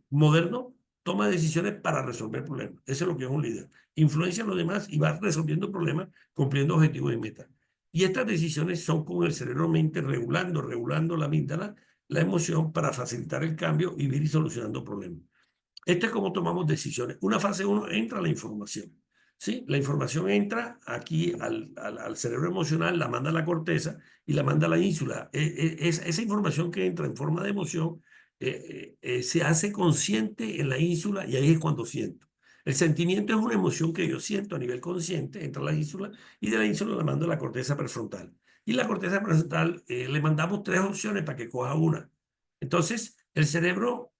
moderno toma decisiones para resolver problemas. Eso es lo que es un líder. Influencia a los demás y va resolviendo problemas, cumpliendo objetivos y metas. Y estas decisiones son con el cerebro-mente regulando la amígdala, la emoción para facilitar el cambio y ir solucionando problemas. Esto es como tomamos decisiones. Una fase 1 entra la información. ¿Sí? La información entra aquí al cerebro emocional, la manda a la corteza y la manda a la ínsula. Esa información que entra en forma de emoción se hace consciente en la ínsula y ahí es cuando siento. El sentimiento es una emoción que yo siento a nivel consciente, entra a la ínsula y de la ínsula la mando a la corteza prefrontal. Y la corteza prefrontal le mandamos 3 opciones para que coja una. Entonces, el cerebro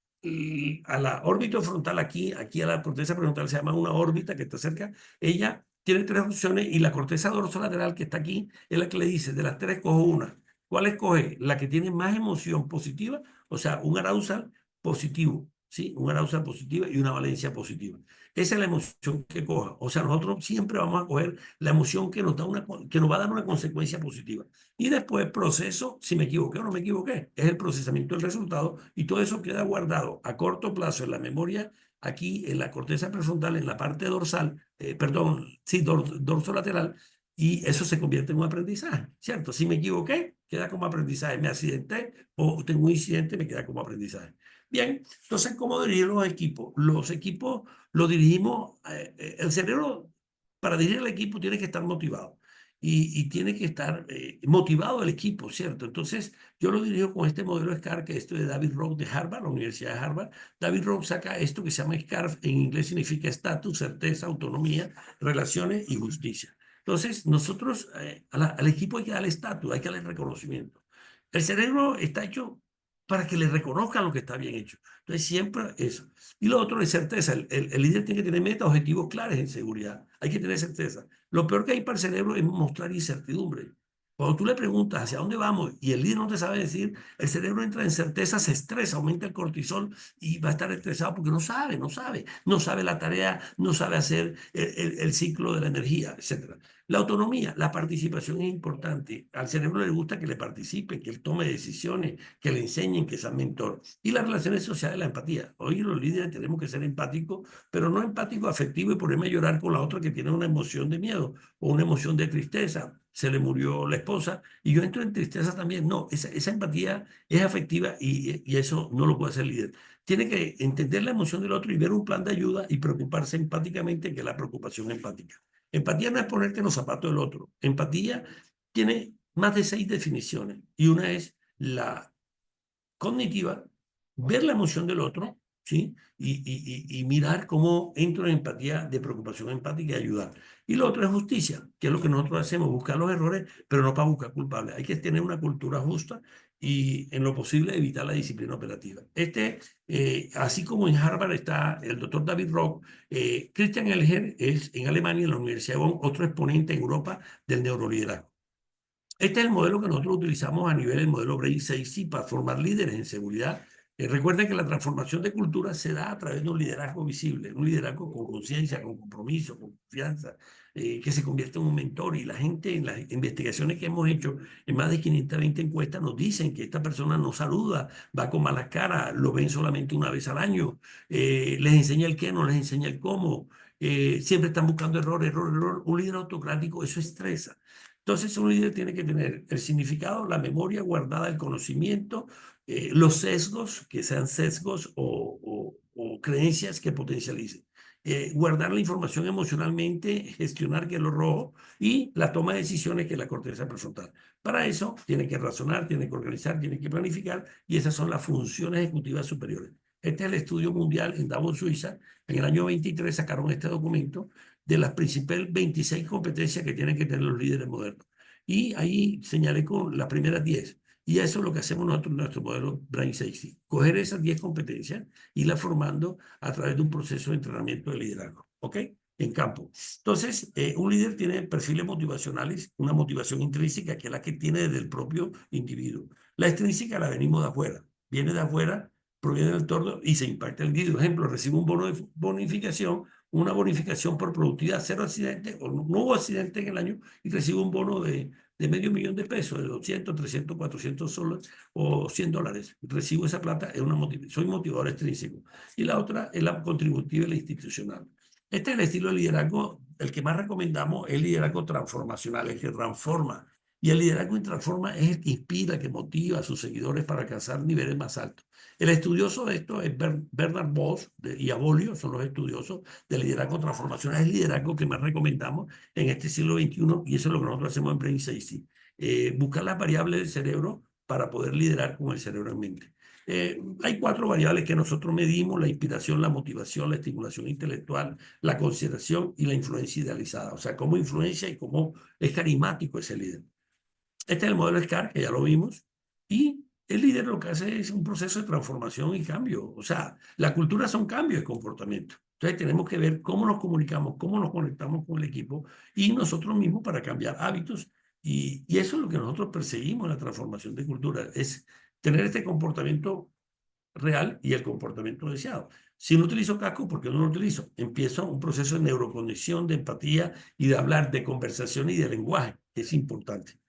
a la órbita frontal aquí a la corteza prefrontal se llama una órbita que está cerca, ella tiene 3 opciones y la corteza dorsolateral que está aquí es la que le dice, de las 3 cojo una. ¿Cuál escoge? La que tiene más emoción positiva, o sea, un arousal positivo, ¿sí? Un arousal positivo y una valencia positiva. Esa es la emoción que coja. O sea, nosotros siempre vamos a coger la emoción que nos va a dar una consecuencia positiva. Y después proceso, si me equivoqué o no me equivoqué. Es el procesamiento del resultado y todo eso queda guardado a corto plazo en la memoria, aquí en la corteza prefrontal, en la parte dorsal, dorsolateral, y eso se convierte en un aprendizaje, ¿cierto? Si me equivoqué, queda como aprendizaje. Me accidenté o tengo un incidente, me queda como aprendizaje. Bien, entonces, ¿cómo dirigir los equipos? Los equipos los dirigimos, el cerebro para dirigir el equipo tiene que estar motivado y tiene que estar motivado el equipo, ¿cierto? Entonces, yo lo dirijo con este modelo SCAR, que esto de David Rowe de Harvard, la Universidad de Harvard. David Rowe saca esto que se llama SCAR, en inglés significa estatus, certeza, autonomía, relaciones y justicia. Entonces, nosotros al equipo hay que darle estatus, hay que darle reconocimiento. El cerebro está hecho para que le reconozcan lo que está bien hecho. Entonces, siempre eso. Y lo otro es certeza. El líder tiene que tener metas, objetivos claros en seguridad. Hay que tener certeza. Lo peor que hay para el cerebro es mostrar incertidumbre. Cuando tú le preguntas hacia dónde vamos y el líder no te sabe decir, el cerebro entra en certeza, se estresa, aumenta el cortisol y va a estar estresado porque no sabe la tarea, no sabe hacer el ciclo de la energía, etc. La autonomía, la participación es importante. Al cerebro le gusta que le participen, que él tome decisiones, que le enseñen, que sea mentor. Y las relaciones sociales, la empatía. Hoy los líderes tenemos que ser empáticos, pero no empático afectivo y ponerme a llorar con la otra que tiene una emoción de miedo o una emoción de tristeza. se le murió la esposa y yo entro en tristeza también. No, esa empatía es afectiva y eso no lo puede hacer el líder. Tiene que entender la emoción del otro y ver un plan de ayuda y preocuparse empáticamente, que es la preocupación empática. Empatía no es ponerte en los zapatos del otro. Empatía tiene más de 6 definiciones y una es la cognitiva, ver la emoción del otro, ¿sí? Y mirar cómo entro en empatía, de preocupación empática y ayudar. Y lo otro es justicia, que es lo que nosotros hacemos, buscar los errores, pero no para buscar culpables. Hay que tener una cultura justa y en lo posible evitar la disciplina operativa. Así como en Harvard está el doctor David Rock, Christian Elger es en Alemania, en la Universidad de Bonn, otro exponente en Europa del neuroliderazgo. Este es el modelo que nosotros utilizamos a nivel del modelo Brain 6C para formar líderes en seguridad. Recuerden que la transformación de cultura se da a través de un liderazgo visible, un liderazgo con conciencia, con compromiso, con confianza, que se convierte en un mentor. Y la gente en las investigaciones que hemos hecho, en más de 520 encuestas, nos dicen que esta persona no saluda, va con malas caras, lo ven solamente una vez al año, les enseña el qué, no les enseña el cómo, siempre están buscando error, error, error. Un líder autocrático, eso estresa. Entonces, un líder tiene que tener el significado, la memoria guardada, el conocimiento, los sesgos, que sean sesgos o creencias que potencialicen. Guardar la información emocionalmente, gestionar, que es lo rojo, y la toma de decisiones, que es la corteza prefrontal. Para eso, tiene que razonar, tiene que organizar, tiene que planificar, y esas son las funciones ejecutivas superiores. Este es el estudio mundial en Davos, Suiza. En el año 23 sacaron este documento de las principales 26 competencias que tienen que tener los líderes modernos. Y ahí señalé con las primeras 10. Y eso es lo que hacemos nosotros en nuestro modelo Brain 6C. Coger esas 10 competencias y las formando a través de un proceso de entrenamiento de liderazgo. ¿Ok? En campo. Entonces, un líder tiene perfiles motivacionales, una motivación intrínseca, que es la que tiene desde el propio individuo. La extrínseca la venimos de afuera. Viene de afuera, proviene del entorno y se impacta el individuo. Por ejemplo, recibe un bono de bonificación, una bonificación por productividad, 0 accidentes, o no hubo accidente en el año, y recibe un bono de $500,000, de 200, 300, 400 soles o $100. Recibo esa plata, soy motivador extrínseco. Y la otra es la contributiva y la institucional. Este es el estilo de liderazgo, el que más recomendamos es el liderazgo transformacional, el que transforma. Y el liderazgo que transforma es el que inspira, que motiva a sus seguidores para alcanzar niveles más altos. El estudioso de esto es Bernard Bosch y Abolio, son los estudiosos del liderazgo transformacional. Es el liderazgo que más recomendamos en este siglo XXI, y eso es lo que nosotros hacemos en Brain 6C. Buscar las variables del cerebro para poder liderar con el cerebro en mente. Hay 4 variables que nosotros medimos: la inspiración, la motivación, la estimulación intelectual, la consideración y la influencia idealizada. O sea, cómo influencia y cómo es carismático ese líder. Este es el modelo SCAR, que ya lo vimos, y el líder lo que hace es un proceso de transformación y cambio. O sea, la cultura son cambios de comportamiento. Entonces tenemos que ver cómo nos comunicamos, cómo nos conectamos con el equipo y nosotros mismos para cambiar hábitos. Y eso es lo que nosotros perseguimos en la transformación de cultura, es tener este comportamiento real y el comportamiento deseado. Si no utilizo casco, ¿por qué no lo utilizo? Empiezo un proceso de neuroconexión, de empatía y de hablar, de conversación y de lenguaje, que es importante.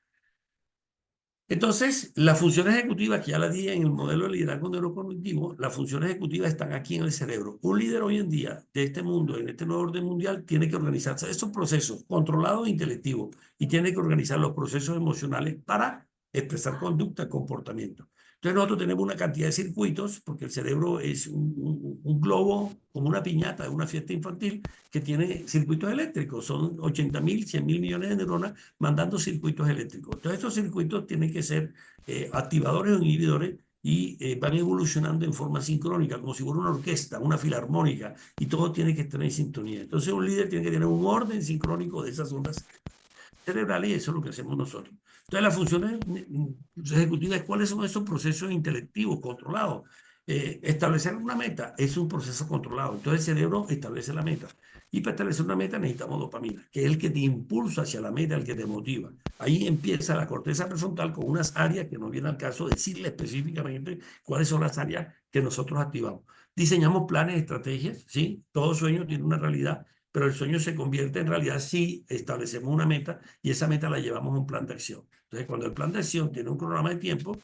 Entonces, las funciones ejecutivas, que ya las di en el modelo de liderazgo neurocognitivo, las funciones ejecutivas están aquí en el cerebro. Un líder hoy en día de este mundo, en este nuevo orden mundial, tiene que organizarse esos procesos controlados e intelectivos, y tiene que organizar los procesos emocionales para expresar conducta, comportamiento. Entonces nosotros tenemos una cantidad de circuitos, porque el cerebro es un globo, como una piñata de una fiesta infantil, que tiene circuitos eléctricos. Son 80.000, 100.000 millones de neuronas mandando circuitos eléctricos. Entonces estos circuitos tienen que ser activadores o inhibidores, y van evolucionando en forma sincrónica, como si fuera una orquesta, una filarmónica, y todo tiene que estar en sintonía. Entonces un líder tiene que tener un orden sincrónico de esas ondas cerebrales, y eso es lo que hacemos nosotros. Entonces, las funciones ejecutivas, ¿cuáles son esos procesos intelectivos controlados? Establecer una meta es un proceso controlado. Entonces, el cerebro establece la meta. Y para establecer una meta necesitamos dopamina, que es el que te impulsa hacia la meta, el que te motiva. Ahí empieza la corteza prefrontal con unas áreas que no viene al caso decirle específicamente cuáles son las áreas que nosotros activamos. Diseñamos planes, estrategias, ¿sí? Todo sueño tiene una realidad, pero el sueño se convierte en realidad si establecemos una meta y esa meta la llevamos a un plan de acción. Entonces, cuando el plan de acción tiene un cronograma de tiempo,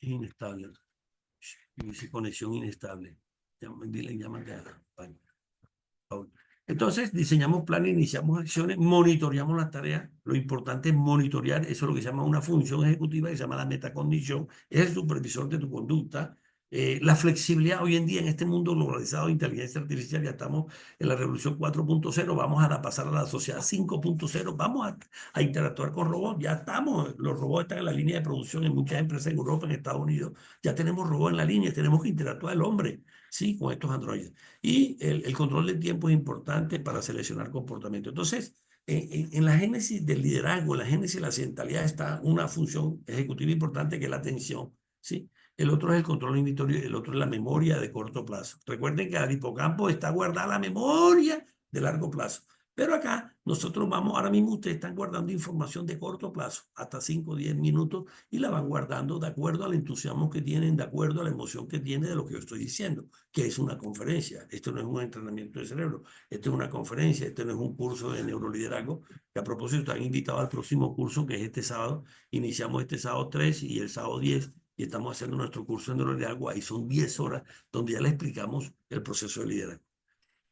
inestable, dice conexión inestable. Dile, llámate a Paul. Entonces, diseñamos planes, iniciamos acciones, monitoreamos las tareas. Lo importante es monitorear, eso es lo que se llama una función ejecutiva, que se llama la metacondición, es el supervisor de tu conducta. La flexibilidad hoy en día en este mundo globalizado de inteligencia artificial, ya estamos en la revolución 4.0, vamos a pasar a la sociedad 5.0, vamos a interactuar con robots, ya estamos, los robots están en la línea de producción en muchas empresas en Europa, en Estados Unidos, ya tenemos robots en la línea, tenemos que interactuar el hombre, ¿sí? Con estos androides. Y el control del tiempo es importante para seleccionar comportamiento. Entonces, en la génesis del liderazgo, en la génesis de la accidentalidad está una función ejecutiva importante que es la atención, ¿sí? El otro es el control inhibitorio y el otro es la memoria de corto plazo. Recuerden que al hipocampo está guardada la memoria de largo plazo. Pero acá nosotros vamos, ahora mismo ustedes están guardando información de corto plazo, hasta 5 o 10 minutos, y la van guardando de acuerdo al entusiasmo que tienen, de acuerdo a la emoción que tienen de lo que yo estoy diciendo, que es una conferencia. Esto no es un entrenamiento de cerebro, esto es una conferencia, esto no es un curso de neuroliderazgo, que a propósito están invitados al próximo curso, que es este sábado. Iniciamos este sábado 3 y el sábado 10, y estamos haciendo nuestro curso de neuroliderazgo. Ahí son 10 horas donde ya le explicamos el proceso de liderazgo.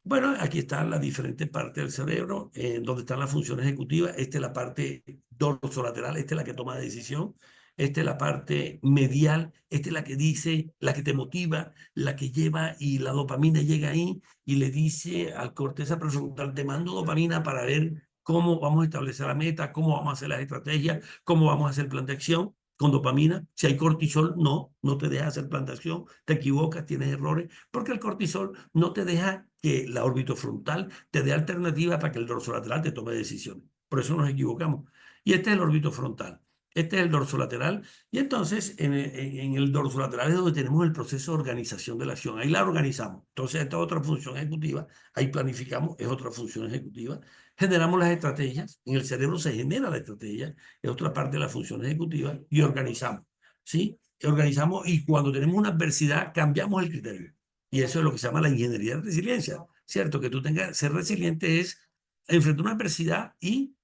Bueno, aquí están las diferentes partes del cerebro, donde están las funciones ejecutivas. Esta es la parte dorsolateral, esta es la que toma decisión. Esta es la parte medial, esta es la que dice, la que te motiva, la que lleva, y la dopamina llega ahí y le dice al corteza prefrontal, te mando dopamina para ver cómo vamos a establecer la meta, cómo vamos a hacer las estrategias, cómo vamos a hacer el plan de acción. Con dopamina, si hay cortisol, no te deja hacer plan de acción, te equivocas, tienes errores, porque el cortisol no te deja que la orbitofrontal te dé alternativa para que el dorsolateral te tome decisiones. Por eso nos equivocamos. Y este es el orbitofrontal, este es el dorsolateral, y entonces en el dorsolateral es donde tenemos el proceso de organización de la acción. Ahí la organizamos. Entonces esta es otra función ejecutiva, ahí planificamos, es otra función ejecutiva. Generamos las estrategias, en el cerebro se genera la estrategia, es otra parte de la función ejecutiva, y organizamos, ¿sí? Organizamos, y cuando tenemos una adversidad cambiamos el criterio. Y eso es lo que se llama la ingeniería de resiliencia, ¿cierto? Que tú tengas, ser resiliente es enfrentar una adversidad y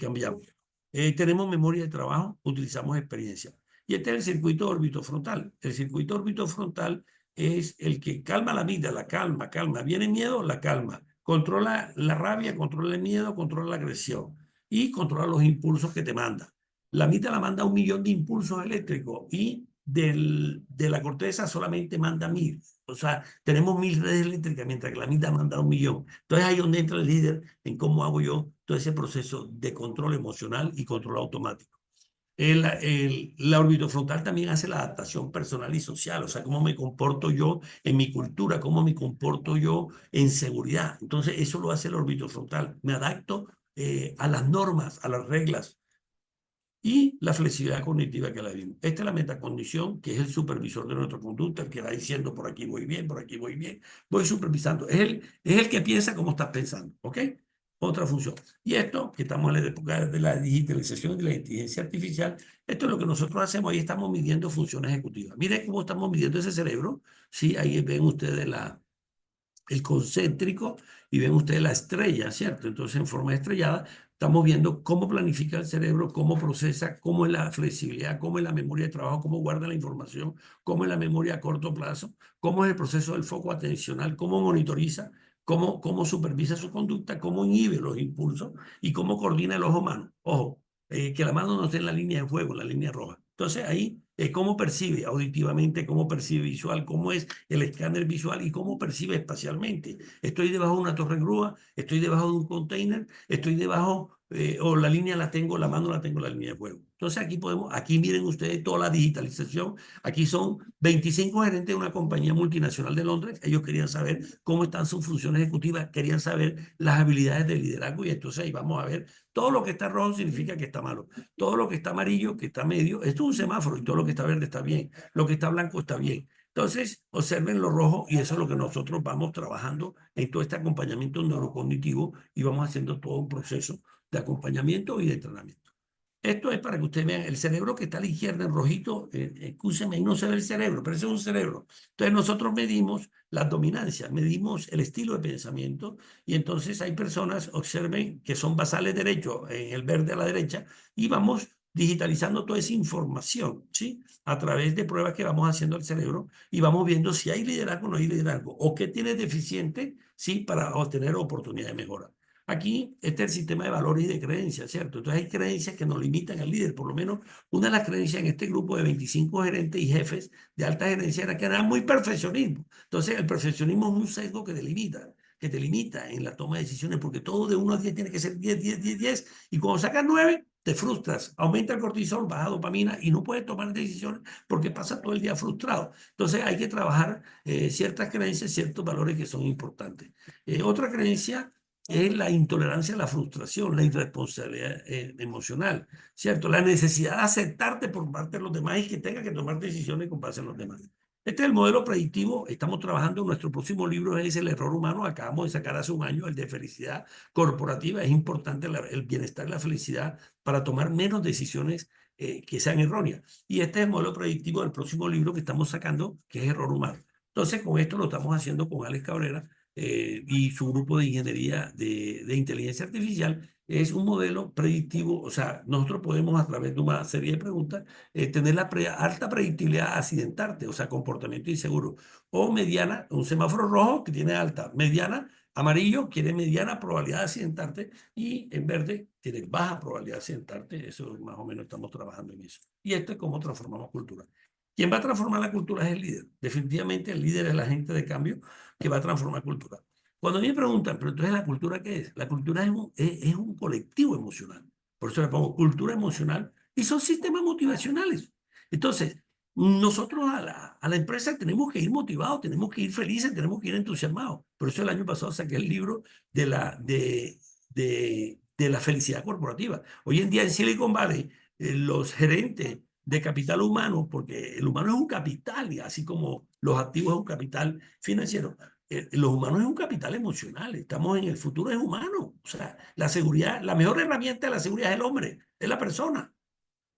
cambiamos. Tenemos memoria de trabajo, utilizamos experiencia. Y este es el circuito orbitofrontal. El circuito orbitofrontal es el que calma la vida, la calma. Viene miedo, la calma. Controla la rabia, controla el miedo, controla la agresión y controla los impulsos que te manda. La amígdala manda 1 millón de impulsos eléctricos y de la corteza solamente manda 1000. O sea, tenemos 1000 redes eléctricas, mientras que la amígdala manda 1 millón. Entonces ahí es donde entra el líder en cómo hago yo todo ese proceso de control emocional y control automático. La orbitofrontal también hace la adaptación personal y social, o sea, cómo me comporto yo en mi cultura, cómo me comporto yo en seguridad. Entonces, eso lo hace el orbitofrontal. Me adapto a las normas, a las reglas. Y la flexibilidad cognitiva que la vimos. Esta es la metacondición, que es el supervisor de nuestra conducta, el que va diciendo por aquí voy bien, voy supervisando. Es el que piensa como estás pensando, ¿ok? Otra función. Y esto, que estamos en la época de la digitalización y de la inteligencia artificial, esto es lo que nosotros hacemos. Ahí estamos midiendo funciones ejecutivas. Miren cómo estamos midiendo ese cerebro. Sí, ahí ven ustedes el concéntrico y ven ustedes la estrella, ¿cierto? Entonces, en forma estrellada, estamos viendo cómo planifica el cerebro, cómo procesa, cómo es la flexibilidad, cómo es la memoria de trabajo, cómo guarda la información, cómo es la memoria a corto plazo, cómo es el proceso del foco atencional, cómo monitoriza, cómo supervisa su conducta, cómo inhibe los impulsos y cómo coordina el ojo mano. Ojo, que la mano no esté en la línea de fuego, en la línea roja. Entonces ahí es cómo percibe auditivamente, cómo percibe visual, cómo es el escáner visual y cómo percibe espacialmente. Estoy debajo de una torre grúa, estoy debajo de un container, estoy debajo, o la línea la tengo, la mano la tengo en la línea de fuego. Entonces aquí miren ustedes toda la digitalización. Aquí son 25 gerentes de una compañía multinacional de Londres. Ellos querían saber cómo están sus funciones ejecutivas, querían saber las habilidades de liderazgo, y entonces ahí vamos a ver, todo lo que está rojo significa que está malo, todo lo que está amarillo, que está medio, esto es un semáforo, y todo lo que está verde está bien, lo que está blanco está bien. Entonces, observen lo rojo, y eso es lo que nosotros vamos trabajando en todo este acompañamiento neurocognitivo, y vamos haciendo todo un proceso de acompañamiento y de entrenamiento. Esto es para que ustedes vean el cerebro que está a la izquierda en rojito. Escúcheme, ahí no se ve el cerebro, pero ese es un cerebro. Entonces nosotros medimos las dominancias, medimos el estilo de pensamiento, y entonces hay personas, observen, que son basales derechos en el verde a la derecha, y vamos digitalizando toda esa información, ¿sí? A través de pruebas que vamos haciendo al cerebro y vamos viendo si hay liderazgo o no hay liderazgo, o qué tiene deficiente, ¿sí? Para obtener oportunidad de mejora. Aquí este es el sistema de valores y de creencias, ¿cierto? Entonces hay creencias que nos limitan al líder. Por lo menos una de las creencias en este grupo de 25 gerentes y jefes de alta gerencia era que era muy perfeccionismo. Entonces el perfeccionismo es un sesgo que te limita en la toma de decisiones, porque todo de 1 a 10 tiene que ser 10, 10, 10, 10, y cuando sacas 9, te frustras, aumenta el cortisol, baja dopamina y no puedes tomar decisiones porque pasas todo el día frustrado. Entonces hay que trabajar ciertas creencias, ciertos valores que son importantes. Otra creencia es la intolerancia a la frustración, la irresponsabilidad emocional, ¿cierto? La necesidad de aceptarte por parte de los demás y que tengas que tomar decisiones con base en los demás. Este es el modelo predictivo. Estamos trabajando en nuestro próximo libro, es el error humano. Acabamos de sacar hace un año el de felicidad corporativa. Es importante el bienestar y la felicidad para tomar menos decisiones que sean erróneas. Y este es el modelo predictivo del próximo libro que estamos sacando, que es error humano. Entonces, con esto lo estamos haciendo con Alex Cabrera y su grupo de ingeniería de inteligencia artificial. Es un modelo predictivo, o sea, nosotros podemos a través de una serie de preguntas tener la alta predictibilidad a accidentarte, o sea, comportamiento inseguro, o mediana, un semáforo rojo que tiene alta, mediana, amarillo quiere mediana probabilidad de accidentarte, y en verde tiene baja probabilidad de accidentarte. Eso más o menos estamos trabajando en eso. Y esto es cómo transformamos cultura. ¿Quién va a transformar la cultura? Es el líder. Definitivamente el líder es el agente de cambio que va a transformar cultura. Cuando a mí me preguntan, pero entonces ¿la cultura qué es? La cultura es un colectivo emocional. Por eso le pongo cultura emocional, y son sistemas motivacionales. Entonces, nosotros a la empresa tenemos que ir motivados, tenemos que ir felices, tenemos que ir entusiasmados. Por eso el año pasado saqué el libro de la felicidad corporativa. Hoy en día en Silicon Valley, los gerentes de capital humano, porque el humano es un capital, y así como los activos es un capital financiero, los humanos es un capital emocional. Estamos en el futuro, es humano. O sea, la seguridad, la mejor herramienta de la seguridad es el hombre, es la persona.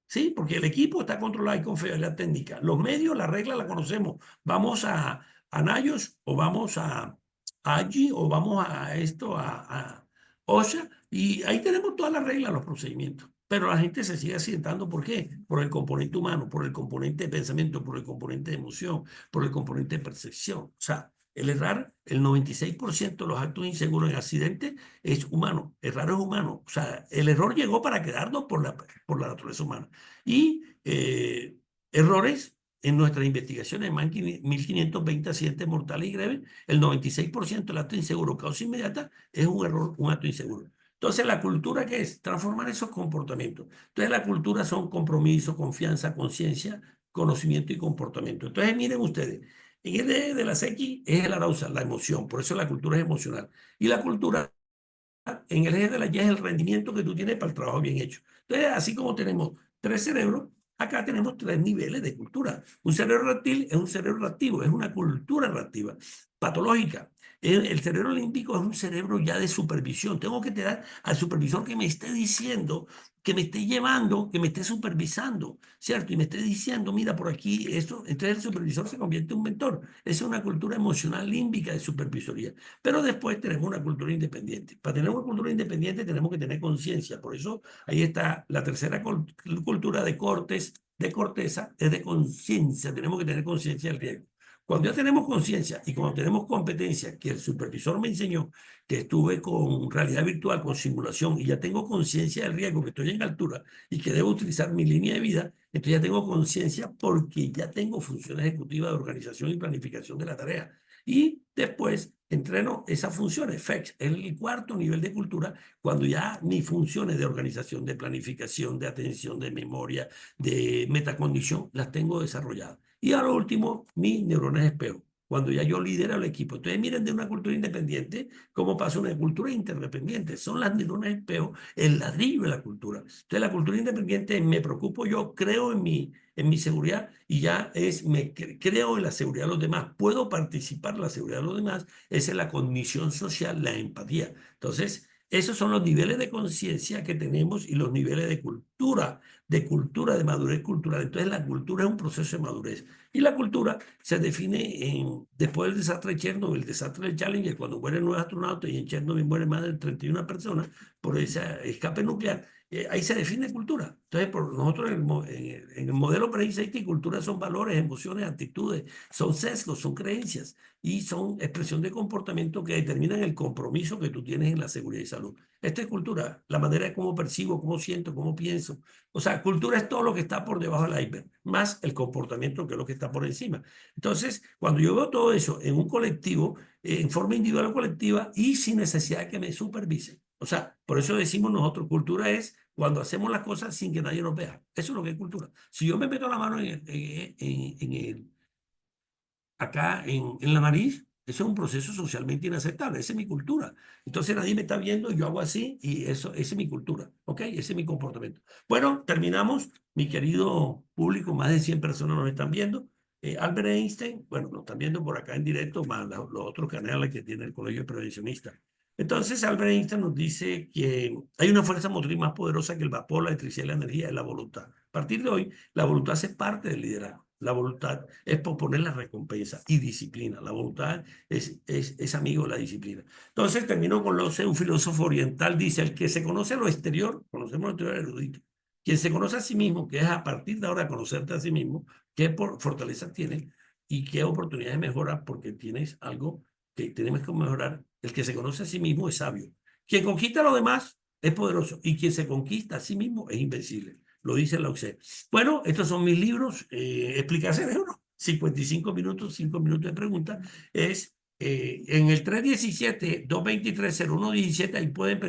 Sí, porque el equipo está controlado y con fiabilidad técnica. Los medios, la regla la conocemos. Vamos a Nayos, o vamos a Allí, o vamos a esto, a OSHA, y ahí tenemos todas las reglas, los procedimientos. Pero la gente se sigue accidentando. ¿Por qué? Por el componente humano, por el componente de pensamiento, por el componente de emoción, por el componente de percepción. O sea, el errar, el 96% de los actos inseguros en accidentes es humano. Errar es humano. O sea, el error llegó para quedarnos por la naturaleza humana. Y errores en nuestras investigaciones, más de 1520 accidentes mortales y greves, el 96% del acto inseguro causa inmediata es un error, un acto inseguro. Entonces, ¿la cultura qué es? Transformar esos comportamientos. Entonces, la cultura son compromiso, confianza, conciencia, conocimiento y comportamiento. Entonces, miren ustedes, en el eje de las X es el arousal, la emoción. Por eso la cultura es emocional. Y la cultura en el eje de la Y es el rendimiento que tú tienes para el trabajo bien hecho. Entonces, así como tenemos 3 cerebros, acá tenemos 3 niveles de cultura. Un cerebro reptil es un cerebro reactivo, es una cultura reactiva, patológica. El cerebro límbico es un cerebro ya de supervisión. Tengo que tener al supervisor que me esté diciendo, que me esté llevando, que me esté supervisando, ¿cierto? Y me esté diciendo, mira, por aquí esto. Entonces el supervisor se convierte en un mentor. Esa es una cultura emocional límbica de supervisoría. Pero después tenemos una cultura independiente. Para tener una cultura independiente tenemos que tener conciencia. Por eso ahí está la tercera cultura de corteza, es de conciencia. Tenemos que tener conciencia del riesgo. Cuando ya tenemos conciencia y cuando tenemos competencia, que el supervisor me enseñó, que estuve con realidad virtual, con simulación, y ya tengo conciencia del riesgo, que estoy en altura y que debo utilizar mi línea de vida, entonces ya tengo conciencia porque ya tengo función ejecutiva de organización y planificación de la tarea. Y después entreno esas funciones. FEX es el cuarto nivel de cultura, cuando ya mis funciones de organización, de planificación, de atención, de memoria, de metacondición, las tengo desarrolladas. Y a lo último, mis neuronas espejo, cuando ya yo lidero el equipo. Entonces, miren, de una cultura independiente, cómo pasa una cultura interdependiente. Son las neuronas espejo, el ladrillo de la cultura. Entonces, la cultura independiente, me preocupo yo, creo en mi seguridad, y ya creo en la seguridad de los demás. Puedo participar en la seguridad de los demás. Esa es la cognición social, la empatía. Entonces, esos son los niveles de conciencia que tenemos y los niveles de cultura, de madurez cultural. Entonces, la cultura es un proceso de madurez. Y la cultura se define después del desastre de Chernobyl, el desastre de Challenger, cuando mueren 9 astronautas, y en Chernobyl mueren más de 31 personas por ese escape nuclear. ahí se define cultura. Entonces, por nosotros en el modelo Brain Safety, cultura son valores, emociones, actitudes, son sesgos, son creencias y son expresión de comportamiento que determinan el compromiso que tú tienes en la seguridad y salud. Esto es cultura, la manera de cómo percibo, cómo siento, cómo pienso. O sea, cultura es todo lo que está por debajo del iceberg, más el comportamiento que es lo que está por encima. Entonces, cuando yo veo todo eso en un colectivo, en forma individual o colectiva y sin necesidad de que me supervisen. O sea, por eso decimos nosotros, cultura es cuando hacemos las cosas sin que nadie nos vea. Eso es lo que es cultura. Si yo me meto la mano acá en la nariz, eso es un proceso socialmente inaceptable. Esa es mi cultura. Entonces nadie me está viendo, yo hago así y esa es mi cultura. ¿Ok? Ese es mi comportamiento. Bueno, terminamos. Mi querido público, más de 100 personas nos están viendo. Albert Einstein, bueno, nos están viendo por acá en directo, más los otros canales que tiene el Colegio de Prevencionistas. Entonces, Albert Einstein nos dice que hay una fuerza motriz más poderosa que el vapor, la electricidad y la energía, es la voluntad. A partir de hoy, la voluntad hace parte del liderazgo. La voluntad es proponer la recompensa y disciplina. La voluntad es amigo de la disciplina. Entonces, termino con un filósofo oriental, dice, el que se conoce lo exterior, conocemos lo exterior erudito. Quien se conoce a sí mismo, que es a partir de ahora conocerte a sí mismo, qué fortalezas tienes y qué oportunidades mejoras porque tienes algo que tenemos que mejorar. El que se conoce a sí mismo es sabio. Quien conquista a los demás es poderoso y quien se conquista a sí mismo es invencible. Lo dice la OCDE. Bueno, estos son mis libros. Explicaciones, ¿no? 55 minutos, 5 minutos de pregunta. Es en el 317-223-0117, ahí pueden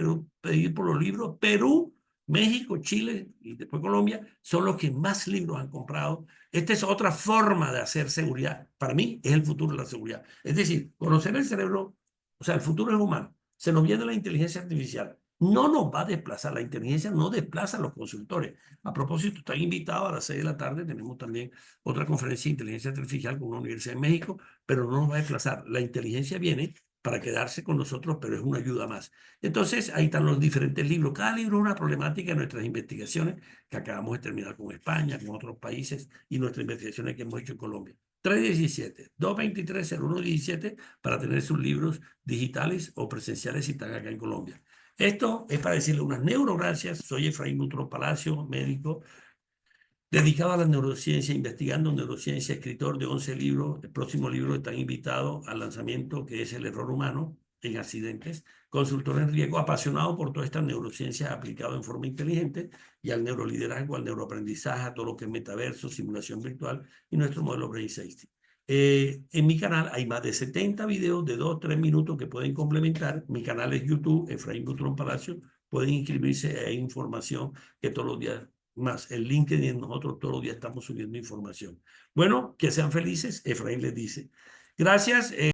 pedir por los libros. Perú, México, Chile y después Colombia son los que más libros han comprado. Esta es otra forma de hacer seguridad. Para mí es el futuro de la seguridad. Es decir, conocer el cerebro, o sea, el futuro es humano. Se nos viene la inteligencia artificial. No nos va a desplazar. La inteligencia no desplaza a los consultores. A propósito, están invitados a las 6 de la tarde. Tenemos también otra conferencia de inteligencia artificial con una universidad en México, pero no nos va a desplazar. La inteligencia viene para quedarse con nosotros, pero es una ayuda más. Entonces, ahí están los diferentes libros. Cada libro es una problemática de nuestras investigaciones que acabamos de terminar con España, con otros países y nuestras investigaciones que hemos hecho en Colombia. 317-223-0117 para tener sus libros digitales o presenciales si están acá en Colombia. Esto es para decirle unas neurogracias. Soy Efraín Butrón Palacio, médico, dedicado a la neurociencia, investigando neurociencia, escritor de 11 libros. El próximo libro está invitado al lanzamiento, que es El error humano en accidentes. Consultor en riesgo, apasionado por toda esta neurociencia aplicada en forma inteligente y al neuroliderazgo, al neuroaprendizaje, a todo lo que es metaverso, simulación virtual y nuestro modelo Brain Safety. En mi canal hay más de 70 videos de 2-3 minutos que pueden complementar. Mi canal es YouTube, Efraín Butrón Palacio. Pueden inscribirse, hay información que todos los días, más el LinkedIn, nosotros todos los días estamos subiendo información. Bueno, que sean felices, Efraín les dice. Gracias.